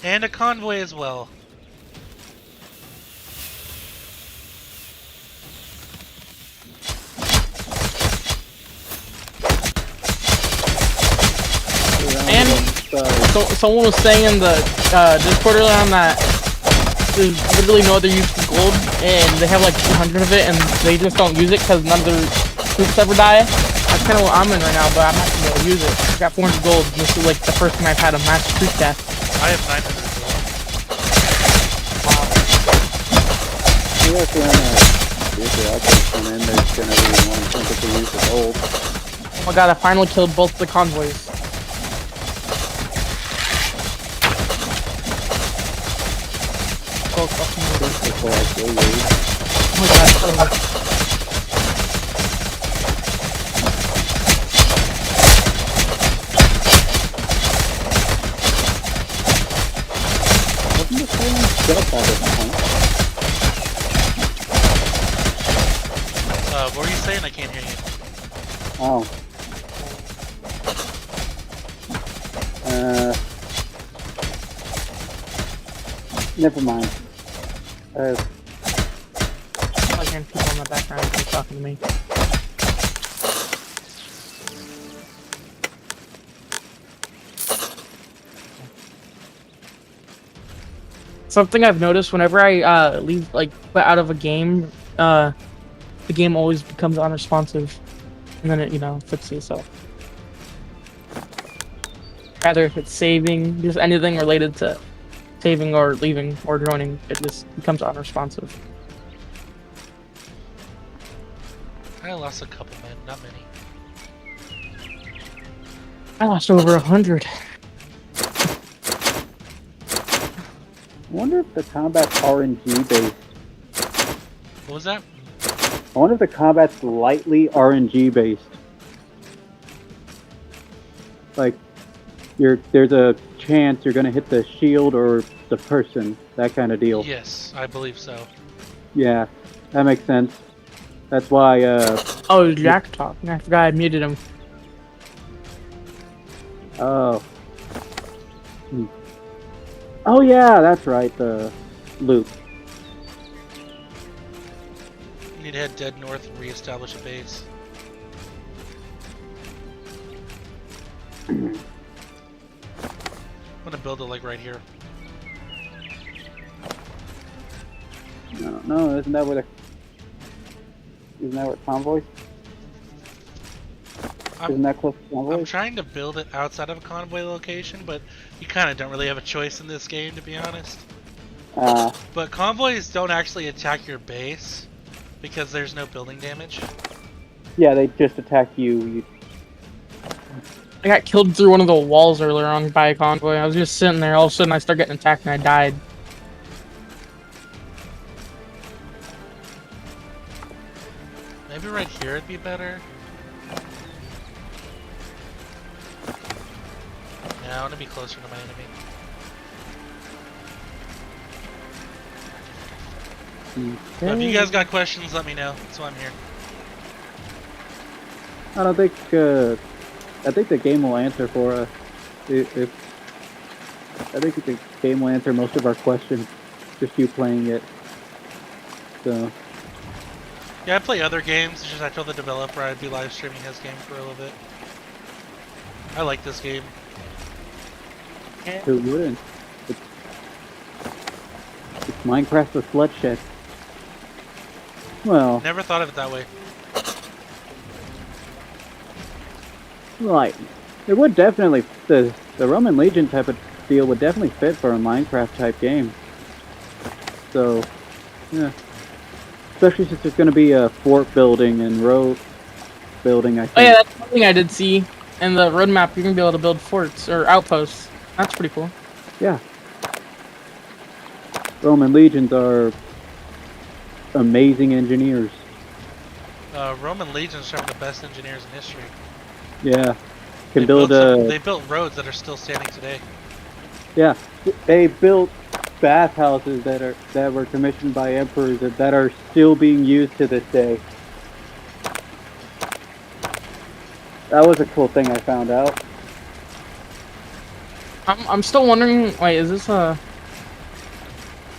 And a convoy as well. And so, someone was saying in the Discord earlier on that there's literally no other use for gold, and they have like 200 of it, and they just don't use it because none of their troops ever die. That's kind of what I'm in right now, but I'm not gonna be able to use it. I got 400 gold. This is like the first time I've had a max troop death. I have 900 gold. Yeah, if your outposts come in, there's gonna be one plentiful use of gold. Oh my god, I finally killed both the convoys. Oh my god. Wasn't the same stuff out of the hunt? What were you saying? I can't hear you. Oh. Never mind. I hearing people in the background talking to me. Something I've noticed whenever I leave, like, out of a game, the game always becomes unresponsive, and then it, you know, fixes itself. Rather if it's saving, just anything related to saving or leaving or droning, it just becomes unresponsive. I lost a couple men, not many. I lost over 100. I wonder if the combat's RNG based. What was that? I wonder if the combat's lightly RNG based. Like, there's a chance you're gonna hit the shield or the person, that kind of deal. Yes, I believe so. Yeah, that makes sense. That's why, Oh, Jack talking. I forgot I muted him. oh. Oh yeah, that's right, the loop. You need to head dead north and reestablish a base. I'm gonna build it like right here. No, isn't that where convoys? Isn't that close to convoys? I'm trying to build it outside of a convoy location, but you kind of don't really have a choice in this game, to be honest. But convoys don't actually attack your base because there's no building damage. Yeah, they just attack you. I got killed through one of the walls earlier on by a convoy. I was just sitting there, all of a sudden I started getting attacked and I died. Maybe right here it'd be better. No, I want to be closer to my enemy. Okay. If you guys got questions, let me know. That's why I'm here. I don't think, I think the game will answer for us. I think the game will answer most of our questions. Just you playing it. So. Yeah, I play other games. It's just I told the developer I'd be live streaming his game for a little bit. I like this game. Who wouldn't? It's Minecraft with bloodshed. Well, Never thought of it that way. like, it would definitely, the Roman Legion type of deal would definitely fit for a Minecraft type game. So, yeah. Especially since there's going to be a fort building and road building, I think. Oh yeah, that's one thing I did see. in the roadmap, you're gonna be able to build forts or outposts. That's pretty cool. Yeah. Roman legions are amazing engineers. Roman legions are some of the best engineers in history. Yeah. They Can build they built roads that are still standing today. Yeah. They built bathhouses that were commissioned by emperors that are still being used to this day. That was a cool thing I found out. I'm still wondering. Wait, is this a?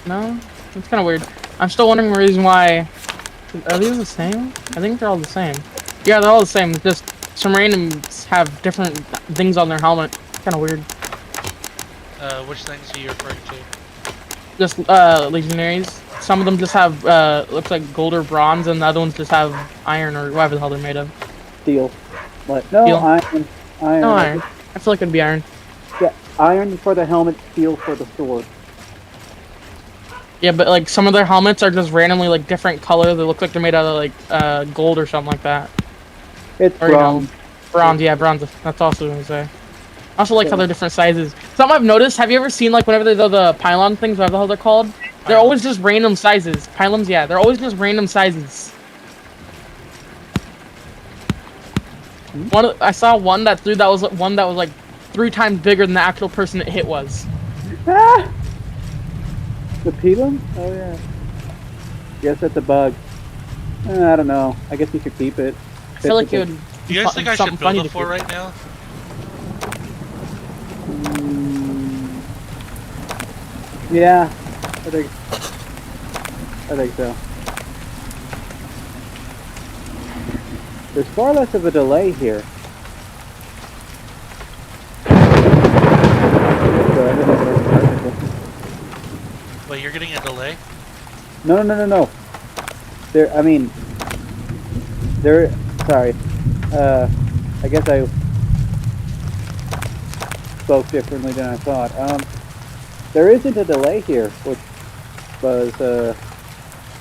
No, it's kind of weird. I'm still wondering the reason why. Are these the same? I think they're all the same. Yeah, they're all the same. Just some randoms have different things on their helmet. Kind of weird. Which things are you referring to? Just legionaries. Some of them just have looks like gold or bronze, and the other ones just have iron or whatever the hell they're made of. Steel. But no, Steel. iron. Iron. No iron. I feel like it'd be iron. Yeah, iron for the helmet, steel for the sword. Yeah, but like some of their helmets are just randomly like different color. They look like they're made out of like gold or something like that. It's Or, bronze. Bronze, yeah, bronze. That's also what I'm gonna say. I also like how they're different sizes. Something I've noticed. Have you ever seen like whenever they do the pylon things, whatever the hell they're called? They're always just random sizes. Pylons, yeah, they're always just random sizes. I saw one that threw that was one that was like 3 times bigger than the actual person it hit was. Ah! The pylon? Oh yeah. Guess that's a bug. I don't know. I guess you should keep it. I feel like it would. Do you guys think I should build a fort right now? Yeah, I think so. There's far less of a delay here. Wait, you're getting a delay? No. Sorry. I guess I spoke differently than I thought. There isn't a delay here, which was,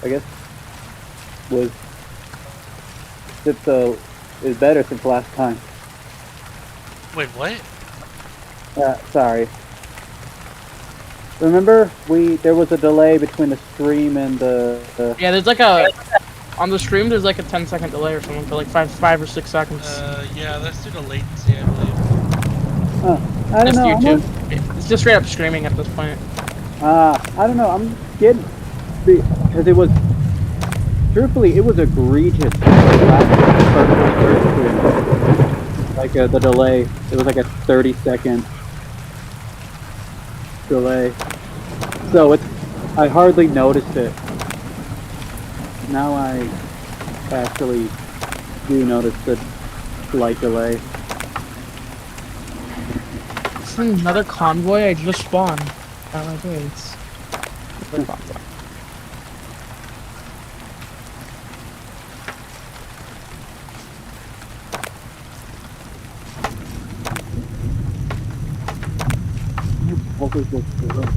I guess, is better since last time. Wait, what? Sorry. Remember, there was a delay between the stream and the Yeah, there's like on the stream there's like a 10-second delay or something for like 5 or 6 seconds. Yeah, that's due to latency, I believe. I don't Just know. YouTube. It's just straight up streaming at this point. I don't know. I'm getting because it was truthfully it was egregious. Like the delay, it was like a 30-second delay. So I hardly noticed it. Now I actually do notice the slight delay. It's another convoy. I just spawned at my base. Always look for it.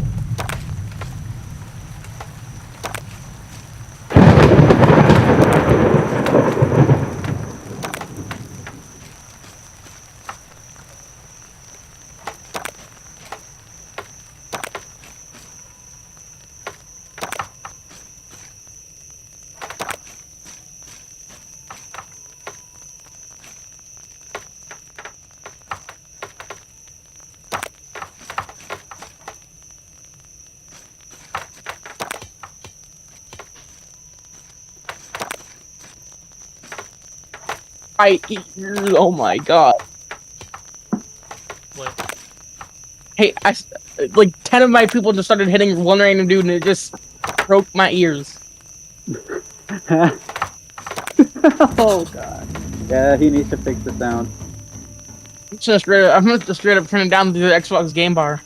Oh my god. What? Hey, like 10 of my people just started hitting one random dude and it just broke my ears. Oh god. Yeah, he needs to fix the sound. I'm just straight up turning down the Xbox game bar.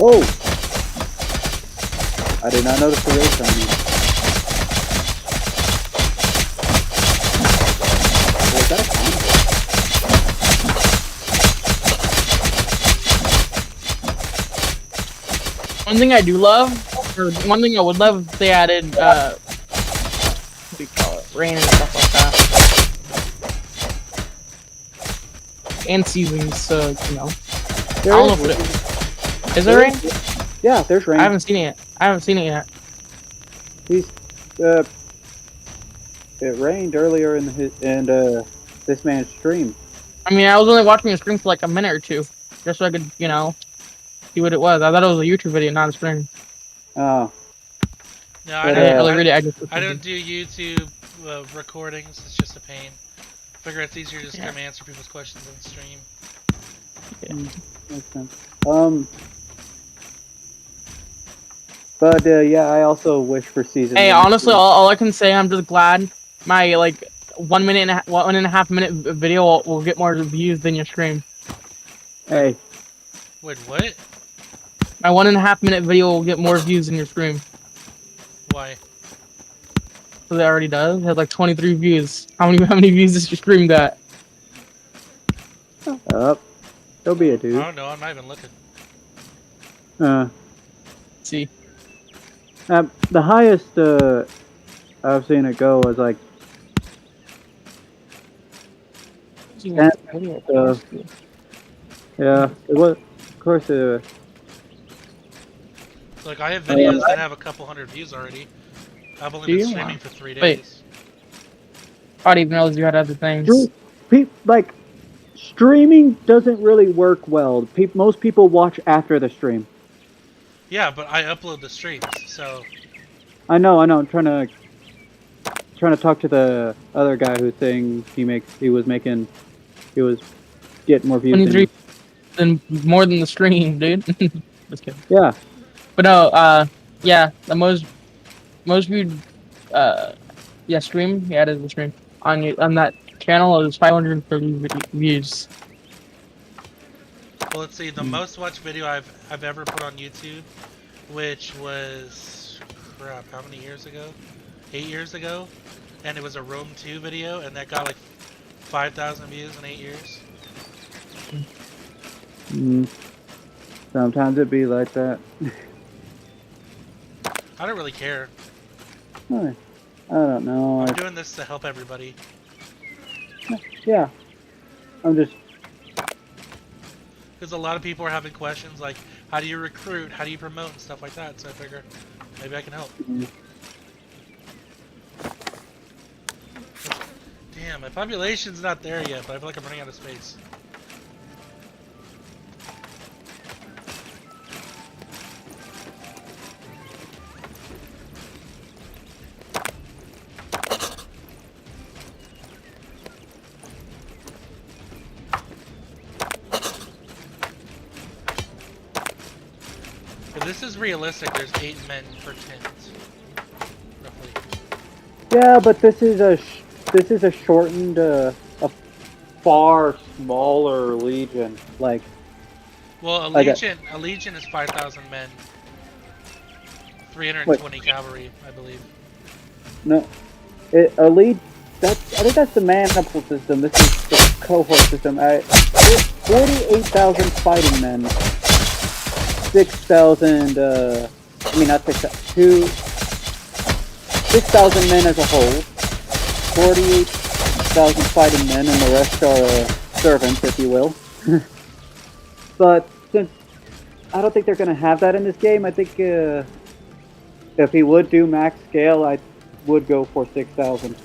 Oh! I did not notice the race on you. One thing I do love, or one thing I would love if they added, what do you call it, rain and stuff like that. And seasons, so, you know. There I don't is know if rain. is there rain? Yeah, there's rain. I haven't seen it yet. I haven't seen it yet. It rained earlier in this man's stream. I mean, I was only watching a stream for like a minute or two, just so I could, you know, see what it was. I thought it was a YouTube video, not a stream. Oh. No, I didn't really read it. I don't do YouTube recordings. It's just a pain. Figure it's easier to just come answer people's questions on stream. Yeah. Makes sense. But yeah, I also wish for season. Hey, honestly, all I can say, I'm just glad my like 1 and a half minute video will get more views than your stream. Hey. Wait, what? My 1.5 minute video will get more views than your stream. Why? Because it already does. It has like 23 views. How many views does your stream got? Don't be a dude. I don't know. I'm not even looking. Let's see. The highest I've seen it go was like. Yeah, it was. Of course, Look, I have videos that have a couple hundred views already. I've only been streaming for 3 days. Wait. I didn't even know you had other things. Like, streaming doesn't really work well. Most people watch after the stream. Yeah, but I upload the streams, so. I know. I'm trying to talk to the other guy who's saying he was getting more views. 23 than more than the stream, dude. Just kidding. Yeah. But no, yeah, the most viewed, stream. Yeah, it is the stream on that channel is 530 views. Well, let's see. The most watched video I've ever put on YouTube, which was crap. How many years ago? 8 years ago, and it was a Rome 2 video, and that got like 5,000 views in 8 years. Sometimes it be like that. I don't really care. I don't know. I'm doing this to help everybody. Yeah. I'm just. Because a lot of people are having questions like, how do you recruit, how do you promote, and stuff like that. So I figure maybe I can help. Damn, my population's not there yet, but I feel like I'm running out of space. If this is realistic, there's 8 men per tent, roughly. Yeah, but this is a shortened, a far smaller legion. Like. Well, a legion is 5,000 men, 320 cavalry, I believe. No, a lead. I think that's the man-up system. This is the cohort system. 48,000 fighting men. 6,000. I mean, not 6,000. 6,000 men as a whole. 48,000 fighting men, and the rest are servants, if you will. But since I don't think they're going to have that in this game, I think if he would do max scale, I would go for 6,000.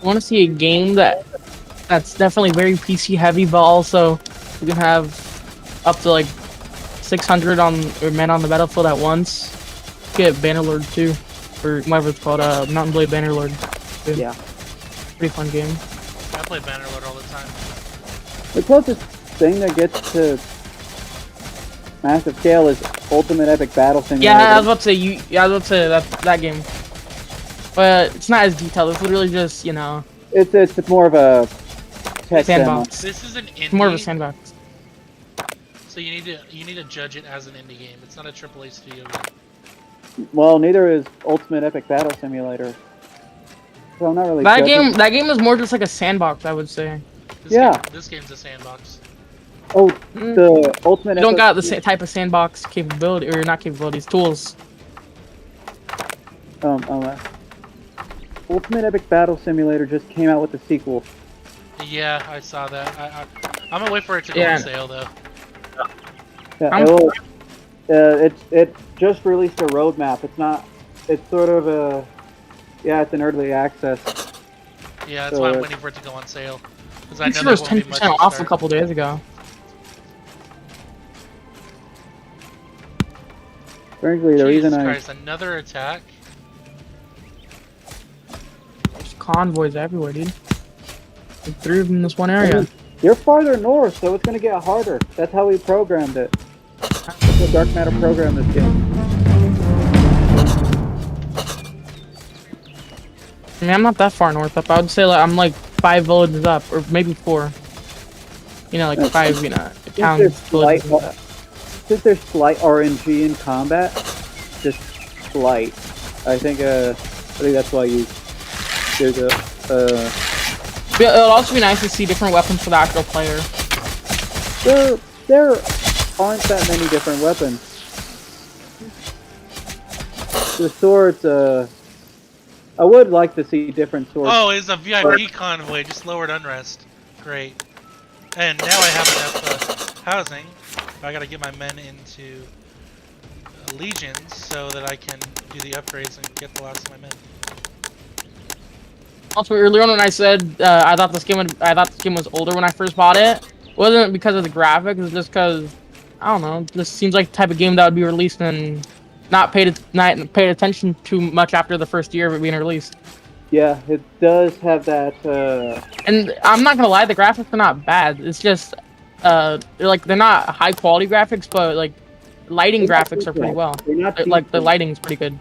I want to see a game that's definitely very PC heavy, but also you can have up to like 600 men on the battlefield at once. Get Bannerlord 2, or whatever it's called, Mountain Blade Bannerlord 2. Yeah. Pretty fun game. I play Bannerlord all the time. The closest thing that gets to massive scale is Ultimate Epic Battle Simulator. Yeah, I was about to say that game. But it's not as detailed. It's literally just, you know. It's more of a tech sandbox. This is an indie. It's more of a sandbox. So you need to judge it as an indie game. It's not a AAA studio game. Well, neither is Ultimate Epic Battle Simulator. So I'm not really. That game is more just like a sandbox, I would say. This game's a sandbox. Oh, the ultimate. You don't Epic- got the type of sandbox capability, or not capabilities, tools. Ultimate Epic Battle Simulator just came out with the sequel. Yeah, I saw that. I'm gonna wait for it to go Yeah. on sale though. Yeah, I'm- it just released a roadmap. It's not. It's sort of a. Yeah, it's an early access. Yeah, that's So why I'm it- waiting for it to go on sale. Because I I'm know sure it there was won't be much 10% to off a start. couple days ago. Frankly, the reason Jesus I. Christ, another attack? There's convoys everywhere, dude. Like 3 of them in this one area. You're farther north, so it's gonna get harder. That's how we programmed it. That's how Dark Matter programmed this game. I mean, I'm not that far north up. I would say like I'm like 5 villages up, or maybe 4. You know, like 5, you know, towns, there's slight- villages. Like that. Since there's slight RNG in combat, just slight. I think that's why there's a But it'll also be nice to see different weapons for the actual player. there aren't that many different weapons. The swords, I would like to see different swords. Oh, it's a VIP convoy, just lowered unrest. Great. And now I have enough housing. I gotta get my men into legions so that I can do the upgrades and get the last of my men. Also, earlier on when I said I thought this game was older when I first bought it, wasn't because of the graphics. It's just because I don't know. This seems like the type of game that would be released and not paid attention too much after the first year of it being released. Yeah, it does have that. And I'm not gonna lie, the graphics are not bad. It's just they're not high quality graphics, but like lighting They're not graphics are pretty detailed. well. They're not Like the detailed. lighting's pretty good.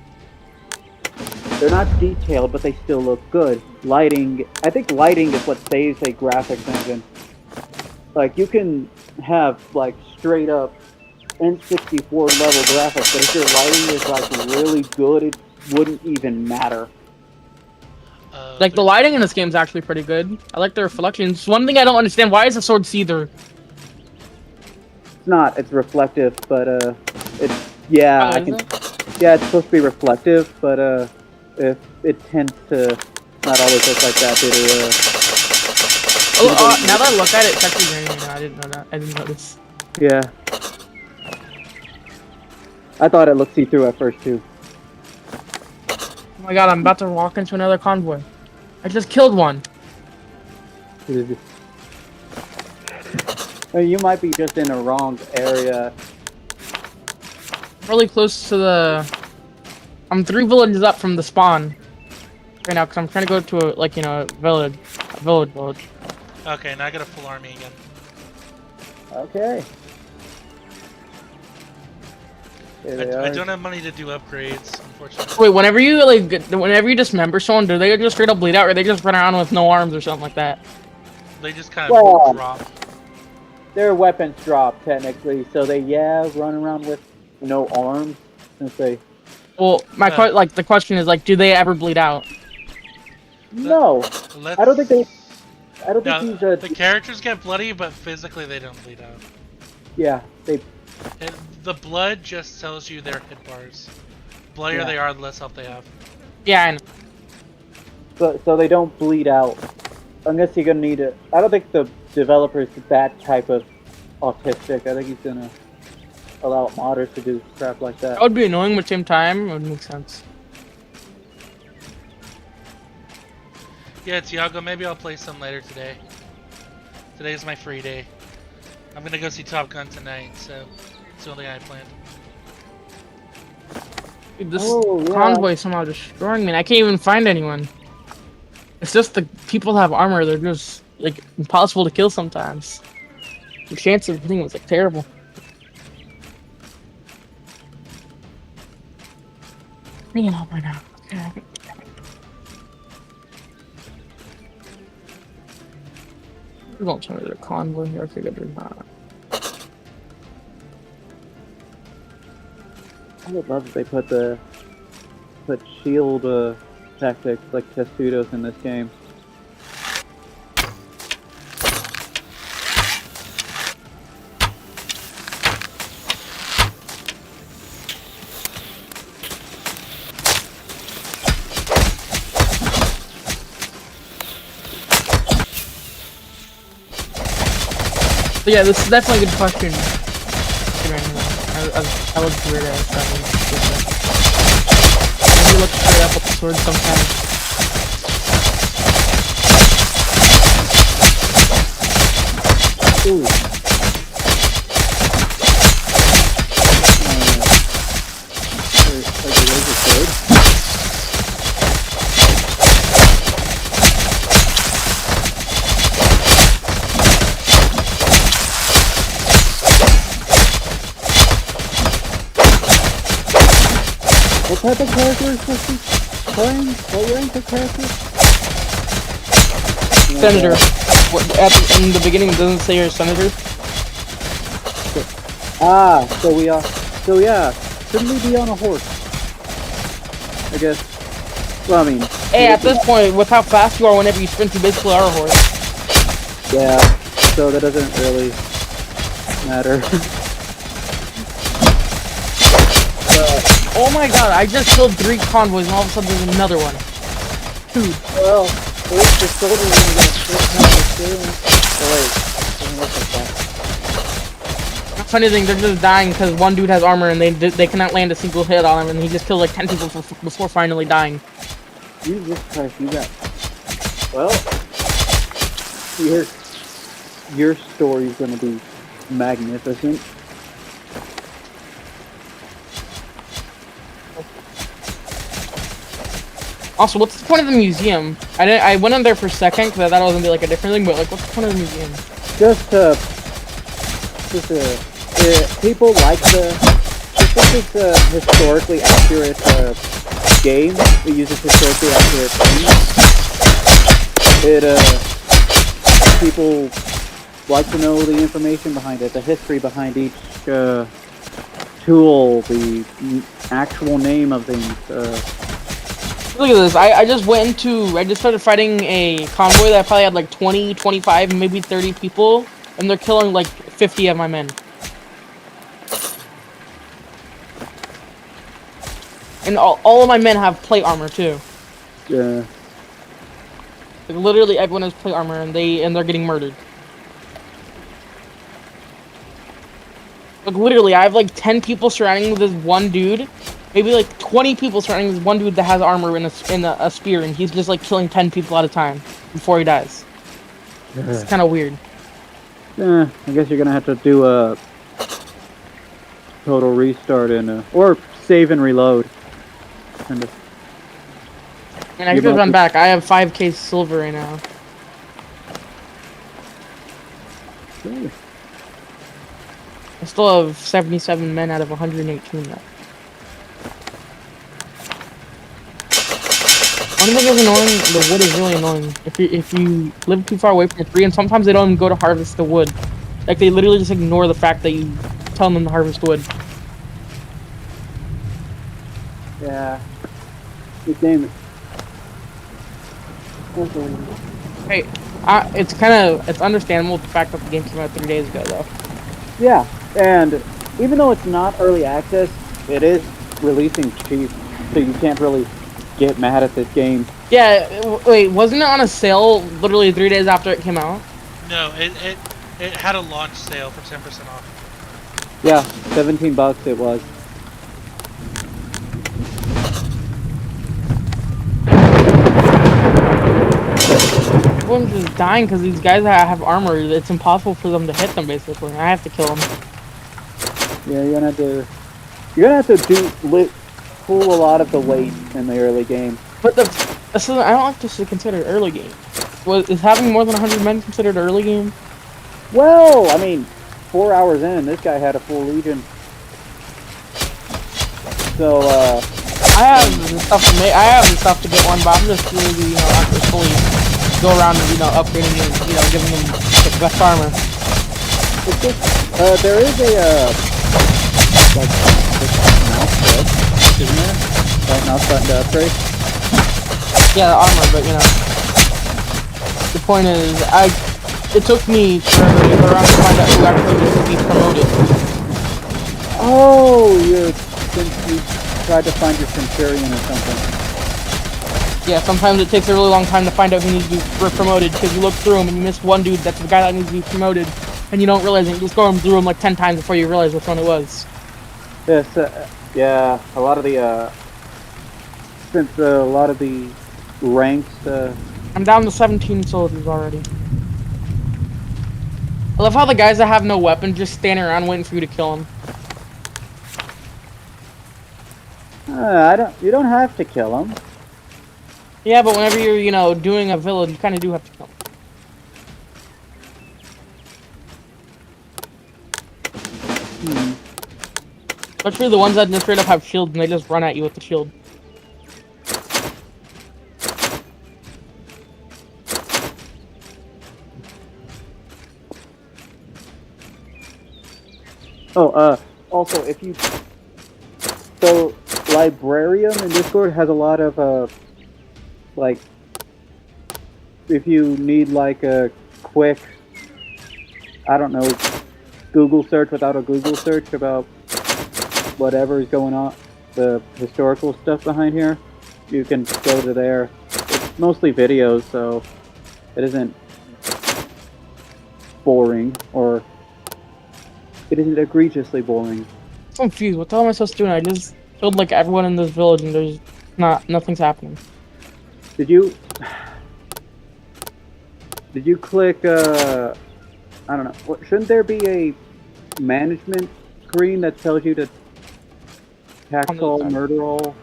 They're not detailed, but they still look good. Lighting, I think lighting is what saves a graphics engine. Like, you can have, like, straight up N64 level graphics, but if your lighting is, like, really good, it wouldn't even matter. Like the lighting in this game is actually pretty good. I like the reflections. One thing I don't understand: why is the sword see-through? It's not, it's reflective, but, it's, yeah, Oh, I is can, it? yeah, it's supposed to be reflective, but, if it tends to not always look like that due to, Now that I look at it, it's actually raining. I didn't know that. I didn't notice. yeah. I thought it looked see-through at first, too. Oh my god, I'm about to walk into another convoy. I just killed one. You might be just in a wrong area. Really close to the... I'm 3 villages up from the spawn. Right now, because I'm trying to go to a, like, you know, village. A village. Okay, now I got a full army again. Okay. Here they I are. don't have money to do upgrades, unfortunately. Wait, whenever you dismember someone, do they just straight up bleed out, or they just run around with no arms or something like that? They just kind of Well, drop. Their weapons drop, technically, so they, run around with no arms, since they... Well, the question is, like, do they ever bleed out? No! Let's... I don't think they... I don't No, think the characters get bloody, but physically they don't bleed out. Yeah, they... The blood just tells you their hit bars. Bloodier Yeah. they are, the less health they have. Yeah, I know. So they don't bleed out. Unless you're gonna need it. I don't think the developer's that type of autistic. I think he's gonna allow modders to do crap like that. That would be annoying, but at the same time, it would make sense. Yeah, Tiago, maybe I'll play some later today. Today's my free day. I'm gonna go see Top Gun tonight, so it's the only thing I planned. Dude, this Oh, yeah. convoy is somehow destroying me, and I can't even find anyone. It's just the people that have armor, they're just, like, impossible to kill sometimes. The chance of hitting was, like, terrible. Bring it up right now. Okay. Don't tell me there's a convoy here. Okay, good, there's not. I would love if they put shield tactics like Testudos in this game. But yeah, this is definitely a good question. I look weird at that. Maybe look straight up with the sword sometimes. Ooh. Like a laser sword. What type of character is this playing? What rank of character? Senator. In the beginning, it doesn't say you're a senator. Ah, so we are. So yeah, shouldn't we be on a horse? I guess. Well, I mean. Hey, at this point, with how fast you are whenever you sprint, you basically are a horse. Yeah, so that doesn't really matter. Oh my god, I just killed 3 convoys and all of a sudden there's another one. Dude. Well, at least the soldiers are gonna get a first time experience. Oh wait, doesn't look like that. Funny thing, they're just dying because one dude has armor and they cannot land a single hit on him, and he just killed like 10 people before finally dying. Jesus Christ, you got. Well, your story's gonna be magnificent. Also, what's the point of the museum? I went in there for a second because I thought it was gonna be like a different thing, but like, what's the point of the museum? People like this is a historically accurate game. It uses historically accurate things. People like to know the information behind it, the history behind each tool, the actual name of things. Look at this, I just started fighting a convoy that probably had like 20, 25, maybe 30 people, and they're killing like 50 of my men. And all of my men have plate armor too. Yeah. Like, literally everyone has plate armor, and they're getting murdered. Like literally, I have like 10 people surrounding this one dude. Maybe like 20 people surrounding this one dude that has armor in a spear, and he's just like killing 10 people at a time before he dies. It's kind of weird. Yeah, I guess you're gonna have to do a total restart or save and reload. Kind of. And I could run back. I have 5k silver right now. Okay. I still have 77 men out of 118 left. One thing is annoying, the wood is really annoying. If you live too far away from the tree, and sometimes they don't even go to harvest the wood. Like, they literally just ignore the fact that you tell them to harvest wood. Yeah. Good game. Hey, it's understandable the fact that the game came out 3 days ago, though. Yeah, and even though it's not early access, it is releasing cheap, so you can't really get mad at this game. Yeah, wait, wasn't it on a sale literally 3 days after it came out? No, it had a launch sale for 10% off. Yeah, $17 it was. Everyone's just dying because these guys that have armor, it's impossible for them to hit them, basically. I have to kill them. Yeah, you're gonna have to pull a lot of the weight in the early game. But I don't like this to consider early game. Is having more than 100 men considered early game? Well, I mean, 4 hours in, this guy had a full legion. So, I have the stuff to get one, but I'm just really, not just fully go around and, upgrading and, giving them the best armor. It's just, there is a, like, mouse spread, isn't there? That mouse button to upgrade? Yeah, the armor, but, the point is, it took me forever to go around to find out who actually needs to be promoted. Oh, since you tried to find your Centurion or something. Yeah, sometimes it takes a really long time to find out who needs to be promoted, because you look through them and you miss one dude that's the guy that needs to be promoted, and you don't realize it. You just go through them like 10 times before you realize which one it was. Yes, yeah, a lot of the, since a lot of the ranks, I'm down to 17 soldiers already. I love how the guys that have no weapon just standing around waiting for you to kill them. you don't have to kill them. Yeah, but whenever you're, you know, doing a village, you kind of do have to kill them. Especially the ones that just straight up have shields and they just run at you with the shield. Oh, also, so, Librarium in Discord has a lot of, like, if you need, like, a quick, I don't know, Google search without a Google search about whatever is going on, the historical stuff behind here, you can go to there. It's mostly videos, so it isn't boring, or it isn't egregiously boring. I'm confused. What the hell am I supposed to do? I just killed like everyone in this village and there's nothing's happening. Did you click, I don't know, shouldn't there be a management screen that tells you to tax all, murder all,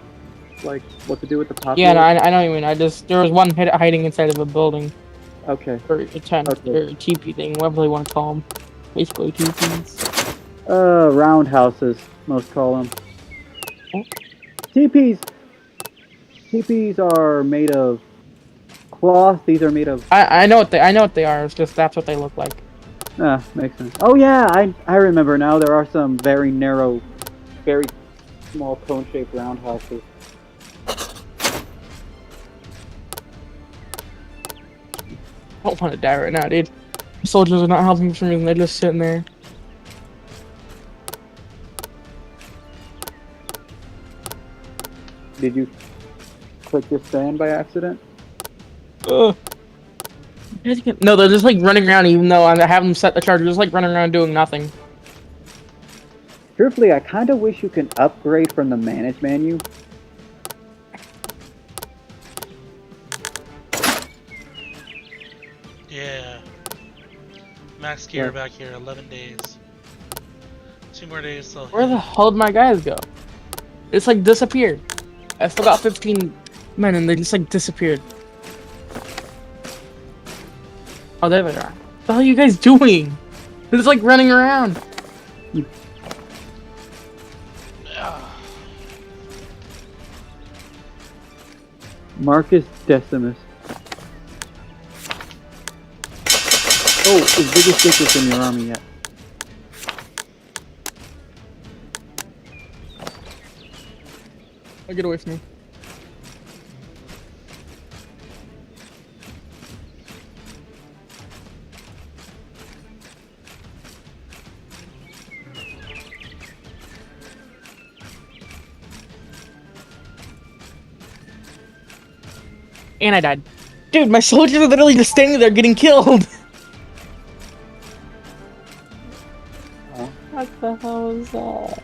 like, what to do with the populace? Yeah, no, I know what you mean. There was one hiding inside of a building. Okay. Or a tent, or a teepee thing, whatever they want to call them. Basically teepees. Roundhouses, most call them. Oh. Teepees are made of cloth. These are made of. I know what they are. It's just that's what they look like. Makes sense. Oh yeah, I remember now. There are some very narrow, very small cone-shaped roundhouses. I don't want to die right now, dude. The soldiers are not helping me for some reason. They're just sitting there. Did you click this fan by accident? Ugh. No, they're just like running around even though I have them set the charge. They're just like running around doing nothing. Truthfully, I kind of wish you can upgrade from the manage menu. Yeah. Max gear back here, 11 days. 2 more days till. Where the hell did my guys go? It's like disappeared. I still got 15 men and they just like disappeared. Oh, there they are. What the hell are you guys doing? They're just like running around. Marcus Decimus. Oh, is biggest Dickus in your army yet? Oh, get away from me. And I died. Dude, my soldiers are literally just standing there getting killed. What the hell is that?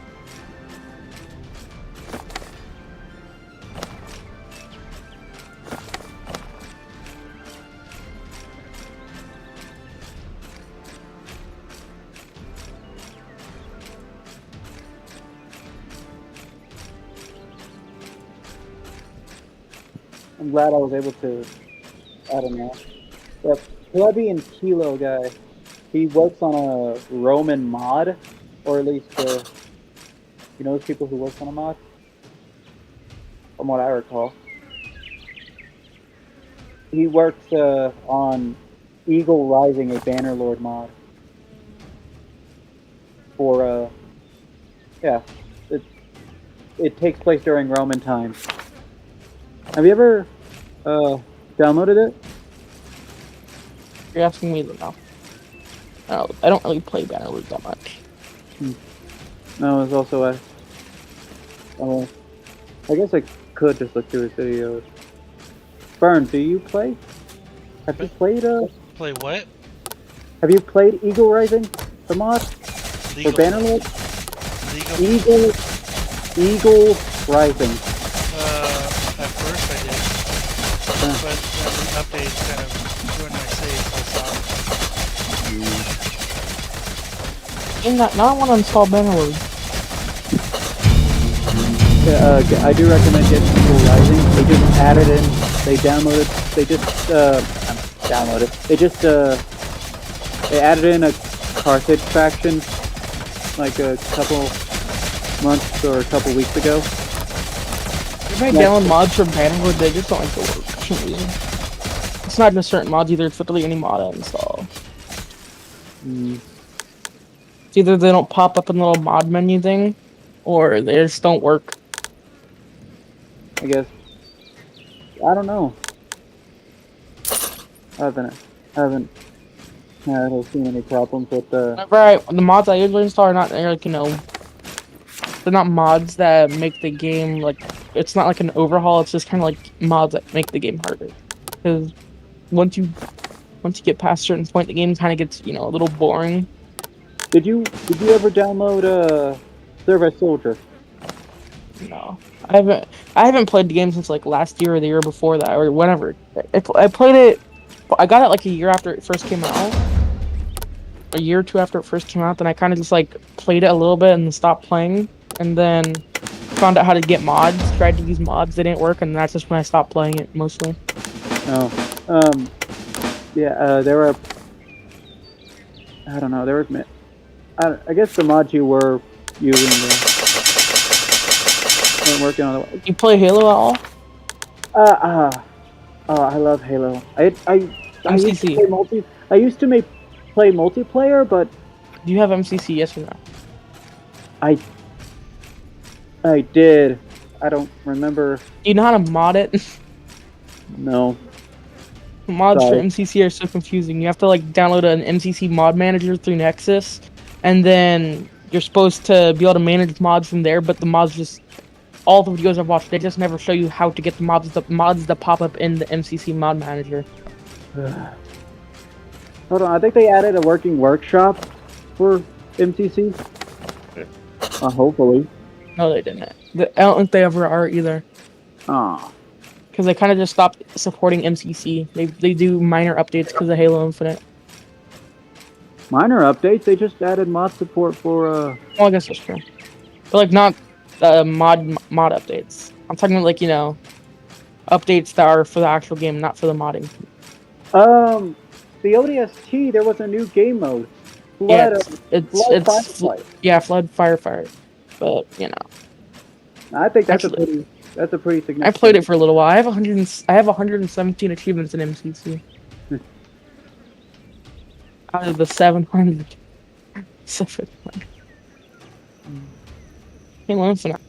I'm glad I was able to, I don't know. The plebeian Kilo guy, he works on a Roman mod, or at least, you know those people who work on a mod? From what I recall. He works on Eagle Rising, a Bannerlord mod. For, yeah, it takes place during Roman times. Have you ever downloaded it? You're asking me to know. No, I don't really play Bannerlord that much. No, it's also I guess I could just look through his videos. Burn, do you play? Have you played Play what? Have you played Eagle Rising, the mod Legal. for Bannerlord? Legal. Eagle Rising. At first I did, but then the update kind of ruined my save, so I stopped. Now I want to install Bannerlord. I do recommend getting Eagle Rising. They just added in. They downloaded. They added in a Carthage faction like a couple months or a couple weeks ago. If I download mods from Bannerlord, they just don't like to work for some reason. It's not just certain mods either, it's literally any mod I install. It's either they don't pop up in the little mod menu thing, or they just don't work. I guess. I don't know. I haven't seen any problems with the. The mods I usually install are not like, you know, they're not mods that make the game like, it's not like an overhaul. It's just kind of like mods that make the game harder. Because once you get past a certain point, the game kind of gets, you know, a little boring. Did you ever download Survey Soldier? No, I haven't played the game since like last year or the year before that or whenever. I played it. I got it like a year after it first came out. A year or two after it first came out. Then I kind of just like played it a little bit and then stopped playing. And then found out how to get mods. Tried to use mods, they didn't work, and that's just when I stopped playing it mostly. Oh, there were. I don't know. There was. I guess the mods you were using weren't working on the. You play Halo at all? Oh, I love Halo. I used to MCC. play multiplayer, but Do you have MCC? Yes or no? I did. I don't remember. Do you know how to mod it? No. Mods Sorry. for MCC are so confusing. You have to like download an MCC mod manager through Nexus, and then you're supposed to be able to manage mods from there. But the mods just, all the videos I've watched, they just never show you how to get the mods that pop up in the MCC mod manager. Hold on. I think they added a working workshop for MCC. Hopefully. No, they didn't. I don't think they ever are either. Oh. Because they kind of just stopped supporting MCC. They do minor updates because of Halo Infinite. Minor updates? They just added mod support for Well, I guess that's true. But like not mod updates. I'm talking about like, you know, updates that are for the actual game, not for the modding. The ODST, there was a new game mode. Flood Firefight. Flood Firefight. But you know, I think that's Actually, a pretty significant. I played it for a little while. I have 117 achievements in MCC. Out of the 700. 700. Halo Infinite.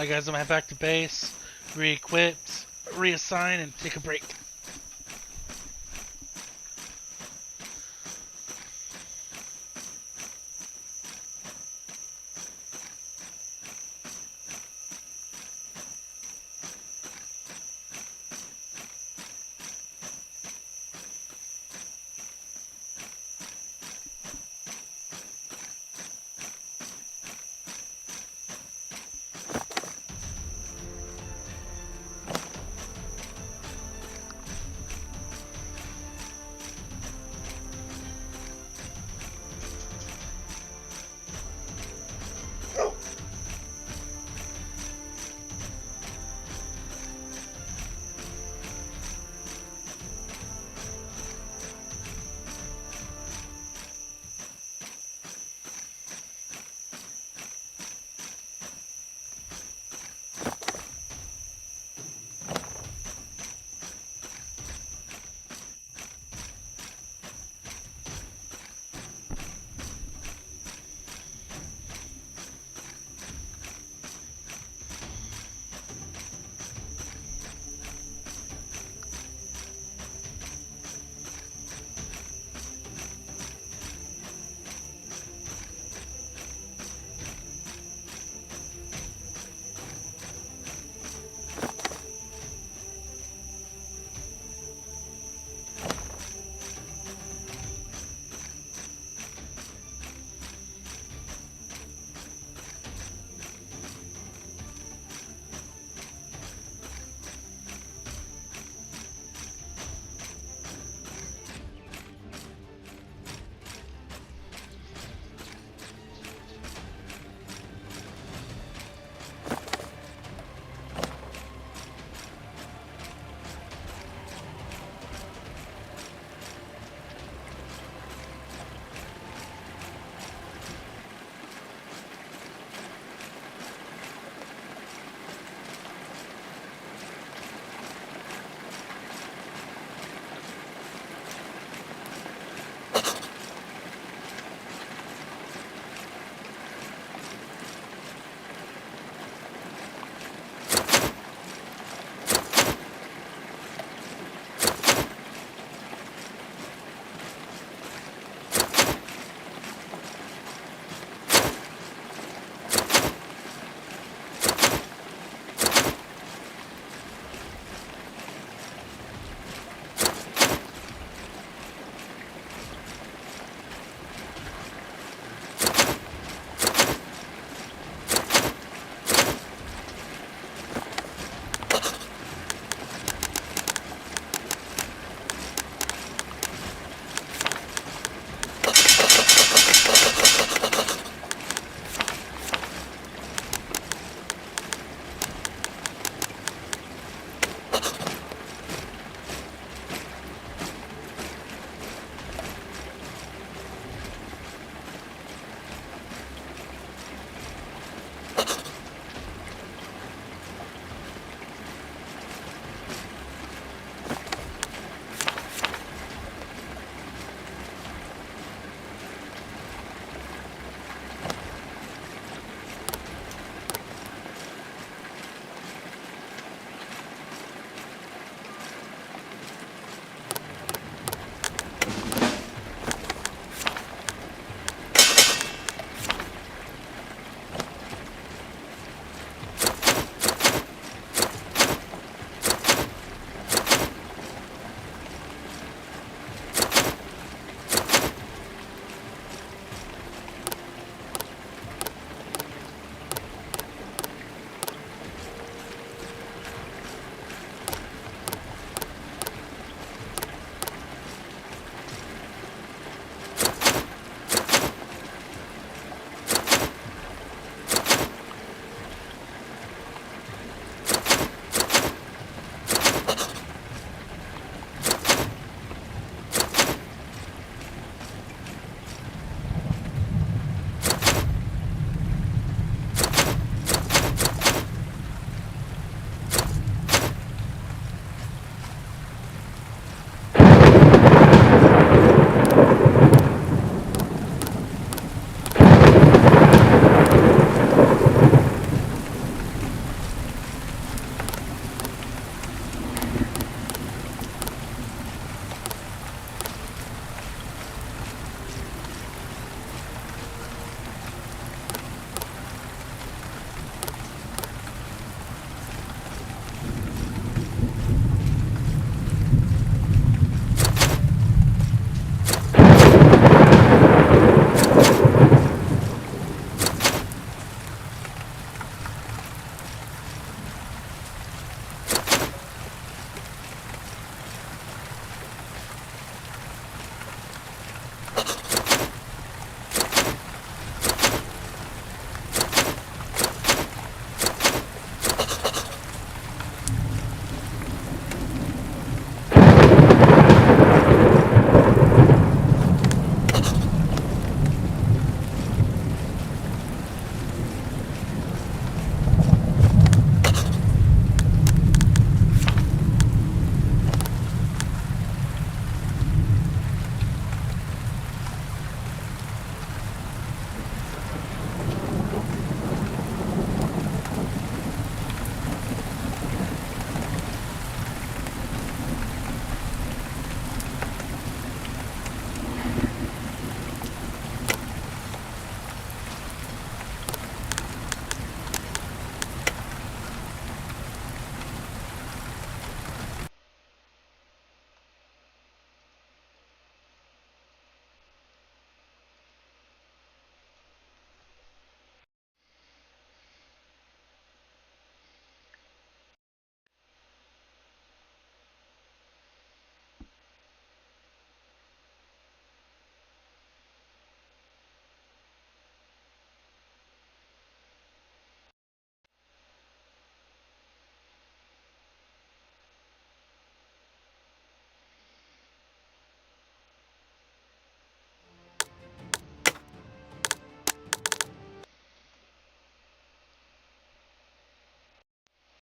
Alright guys, I'm gonna head back to base, re-equip, reassign, and take a break.